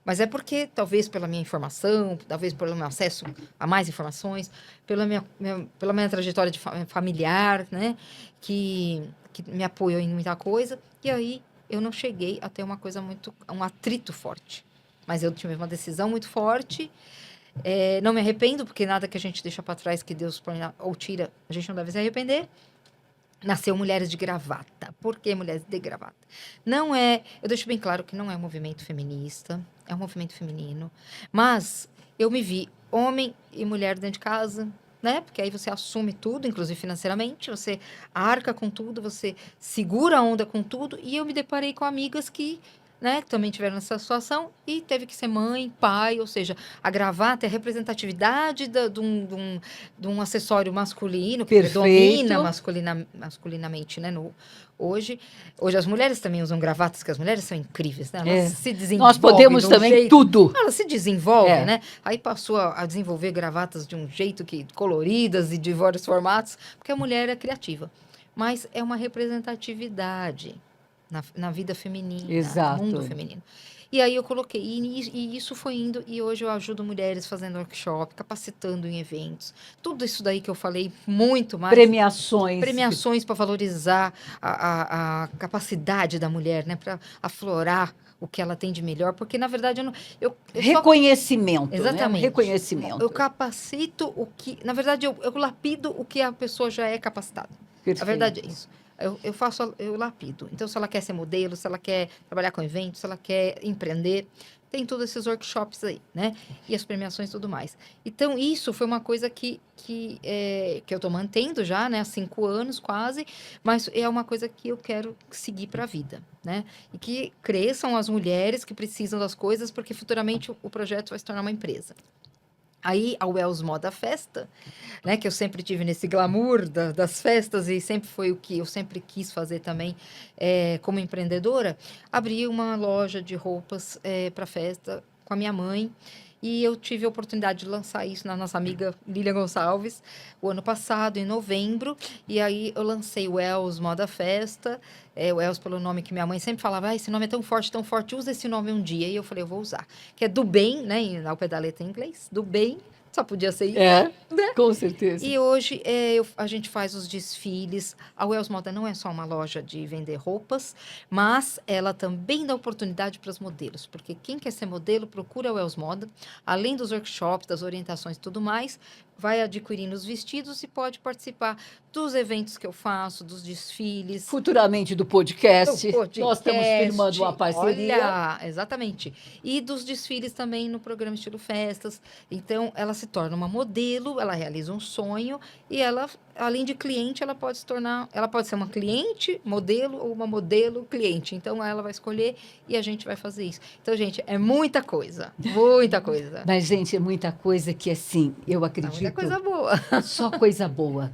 Mas é porque, talvez pela minha informação, talvez pelo meu acesso a mais informações, pela minha trajetória familiar, né? Que me apoiou em muita coisa. E aí, eu não cheguei a ter um atrito forte. Mas eu tive uma decisão muito forte. Não me arrependo, porque nada que a gente deixa para trás, que Deus põe ou tira, a gente não deve se arrepender. Nasceu Mulheres de Gravata. Por que Mulheres de Gravata? Não é... Eu deixo bem claro que não é um movimento feminista, é um movimento feminino. Mas eu me vi homem e mulher dentro de casa, né? Porque aí você assume tudo, inclusive financeiramente, você arca com tudo, você segura a onda com tudo. E eu me deparei com amigas que, né, também tiveram essa situação e teve que ser mãe, pai, ou seja, a gravata é a representatividade de um acessório masculino, que predomina masculinamente, né, hoje as mulheres também usam gravatas, que as mulheres são incríveis, né? Elas se desenvolvem. Nós podemos também tudo. Elas se desenvolvem, né? Aí passou a desenvolver gravatas de um jeito coloridas e de vários formatos, porque a mulher é criativa. Mas é uma representatividade na vida feminina, Exato. no mundo feminino. E aí eu coloquei, e isso foi indo, e hoje eu ajudo mulheres fazendo workshop, capacitando em eventos. Tudo isso daí que eu falei, muito mais. Premiações para valorizar a capacidade da mulher, né? Para aflorar o que ela tem de melhor, porque na verdade reconhecimento. Exatamente. Né? Reconhecimento. Eu capacito o que. Na verdade, eu lapido o que a pessoa já é capacitada. Perfeito. A verdade é isso. Eu lapido. Então, se ela quer ser modelo, se ela quer trabalhar com eventos, se ela quer empreender, tem todos esses workshops aí, né? E as premiações e tudo mais. Então, isso foi uma coisa que eu estou mantendo já, né? Há 5 anos quase, mas é uma coisa que eu quero seguir para a vida, né? E que cresçam as mulheres que precisam das coisas, porque futuramente o projeto vai se tornar uma empresa. Aí, a Wells Moda Festa, né, que eu sempre tive nesse glamour das festas e sempre foi o que eu sempre quis fazer também como empreendedora, abri uma loja de roupas para festa com a minha mãe. E eu tive a oportunidade de lançar isso na nossa amiga Lília Gonçalves, o ano passado, em novembro. E aí eu lancei o Wells Moda Festa, o Wells pelo nome que minha mãe sempre falava, esse nome é tão forte, usa esse nome um dia. E eu falei, eu vou usar. Que é do bem, né? Ao pé da letra em inglês, do bem. Só podia ser isso. Né? Com certeza. E hoje a gente faz os desfiles. A Wells Moda não é só uma loja de vender roupas, mas ela também dá oportunidade para os modelos. Porque quem quer ser modelo, procura a Wells Moda. Além dos workshops, das orientações e tudo mais, vai adquirindo os vestidos e pode participar dos eventos que eu faço, dos desfiles. Futuramente do podcast. Nós estamos firmando uma parceria. Olha, exatamente. E dos desfiles também no programa Estilo Festas. Então, ela se torna uma modelo, ela realiza um sonho e ela, além de cliente, ela pode ser uma cliente, modelo ou uma modelo cliente. Então, ela vai escolher e a gente vai fazer isso. Então, gente, é muita coisa. Muita coisa. Mas, gente, é muita coisa que, assim, eu acredito... Muita coisa boa. Só coisa boa.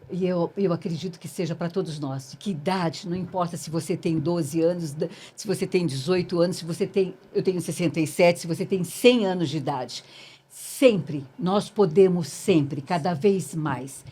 E eu acredito que seja para todos nós. De que idade, não importa se você tem 12 anos, se você tem 18 anos, eu tenho 67, se você tem 100 anos de idade. Sempre, nós podemos sempre, cada vez mais,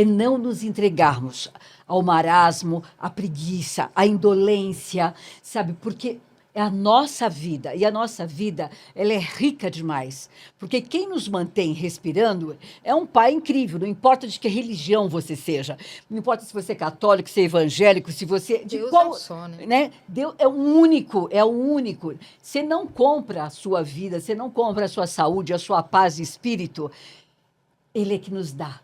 não nos entregarmos ao marasmo, à preguiça, à indolência, sabe? Porque é a nossa vida, e a nossa vida, ela é rica demais, porque quem nos mantém respirando é um pai incrível, não importa de que religião você seja, não importa se você é católico, se é evangélico, se você... Deus é um só, né? Deus é o único, é o único. Você não compra a sua vida, você não compra a sua saúde, a sua paz de espírito, ele é que nos dá.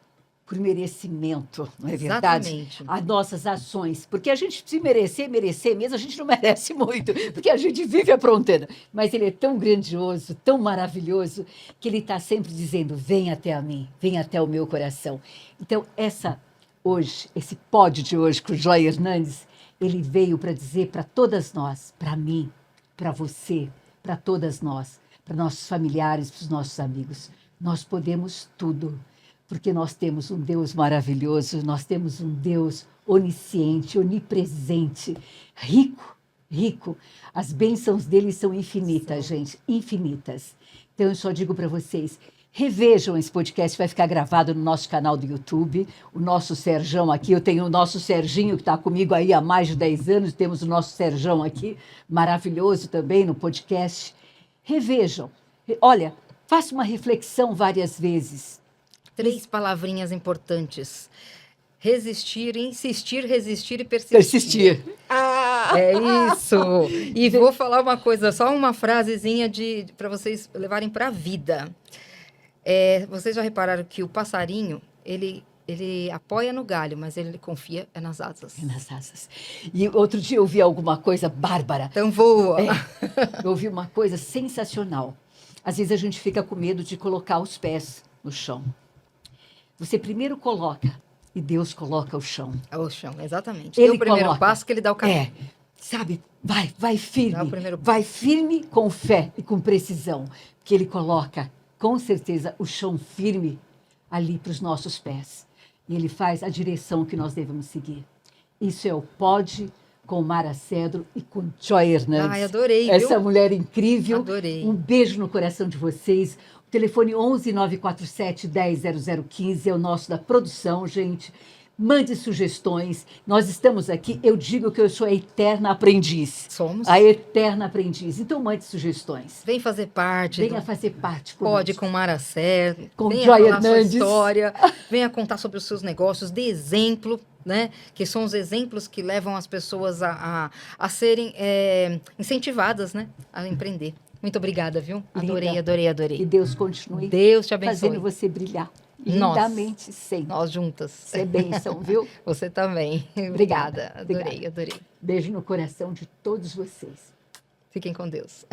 Por merecimento, não é verdade? Exatamente. As nossas ações. Porque a gente, se merecer mesmo, a gente não merece muito, porque a gente vive aprontando. Mas ele é tão grandioso, tão maravilhoso, que ele está sempre dizendo, vem até a mim, vem até o meu coração. Então, esse pod de hoje com o Joy Hernandes, ele veio para dizer para todas nós, para mim, para você, para todas nós, para nossos familiares, para os nossos amigos. Nós podemos tudo, porque nós temos um Deus maravilhoso, nós temos um Deus onisciente, onipresente, rico, rico. As bênçãos dele são infinitas, gente, infinitas. Então, eu só digo para vocês, revejam esse podcast, vai ficar gravado no nosso canal do YouTube. O nosso Serjão aqui, eu tenho o nosso Serginho, que está comigo aí há mais de 10 anos, temos o nosso Serjão aqui, maravilhoso também no podcast. Revejam. Olha, faça uma reflexão várias vezes. 3 palavrinhas importantes. Resistir, insistir, resistir e persistir. Persistir. É isso. E vou falar uma coisa, só uma frasezinha para vocês levarem para a vida. Vocês já repararam que o passarinho, ele apoia no galho, mas ele confia nas asas. É nas asas. E outro dia eu ouvi alguma coisa bárbara. Então voa. Eu ouvi uma coisa sensacional. Às vezes a gente fica com medo de colocar os pés no chão. Você primeiro coloca e Deus coloca o chão. O chão, exatamente. Ele Dê o primeiro coloca. passo que ele dá o caminho. Sabe, vai firme. Dá o primeiro passo. Vai firme com fé e com precisão. Que ele coloca, com certeza, o chão firme ali para os nossos pés. E ele faz a direção que nós devemos seguir. Isso é o Pode com Mara Cedro e com Joy Hernandes. Ai, adorei, viu? Essa mulher incrível. Adorei. Um beijo no coração de vocês. O telefone 11-947 100015 é o nosso da produção, gente. Mande sugestões. Nós estamos aqui, eu digo que eu sou a eterna aprendiz. Somos. A eterna aprendiz. Então, mande sugestões. Vem fazer parte. Venha fazer parte conosco. Pode com Mara Cedro. Com venha Joy falar sua Hernandes. história. Venha contar sobre os seus negócios, dê exemplo, né? Que são os exemplos que levam as pessoas a serem incentivadas, né? A empreender. Muito obrigada, viu? Adorei, Linda. adorei, Que adorei. Deus continue Deus te abençoe. fazendo você brilhar. Nós. Lindamente sempre. Nós juntas. Você é bênção, viu? Você também. Obrigada. Adorei, Obrigada. adorei. Beijo no coração de todos vocês. Fiquem com Deus.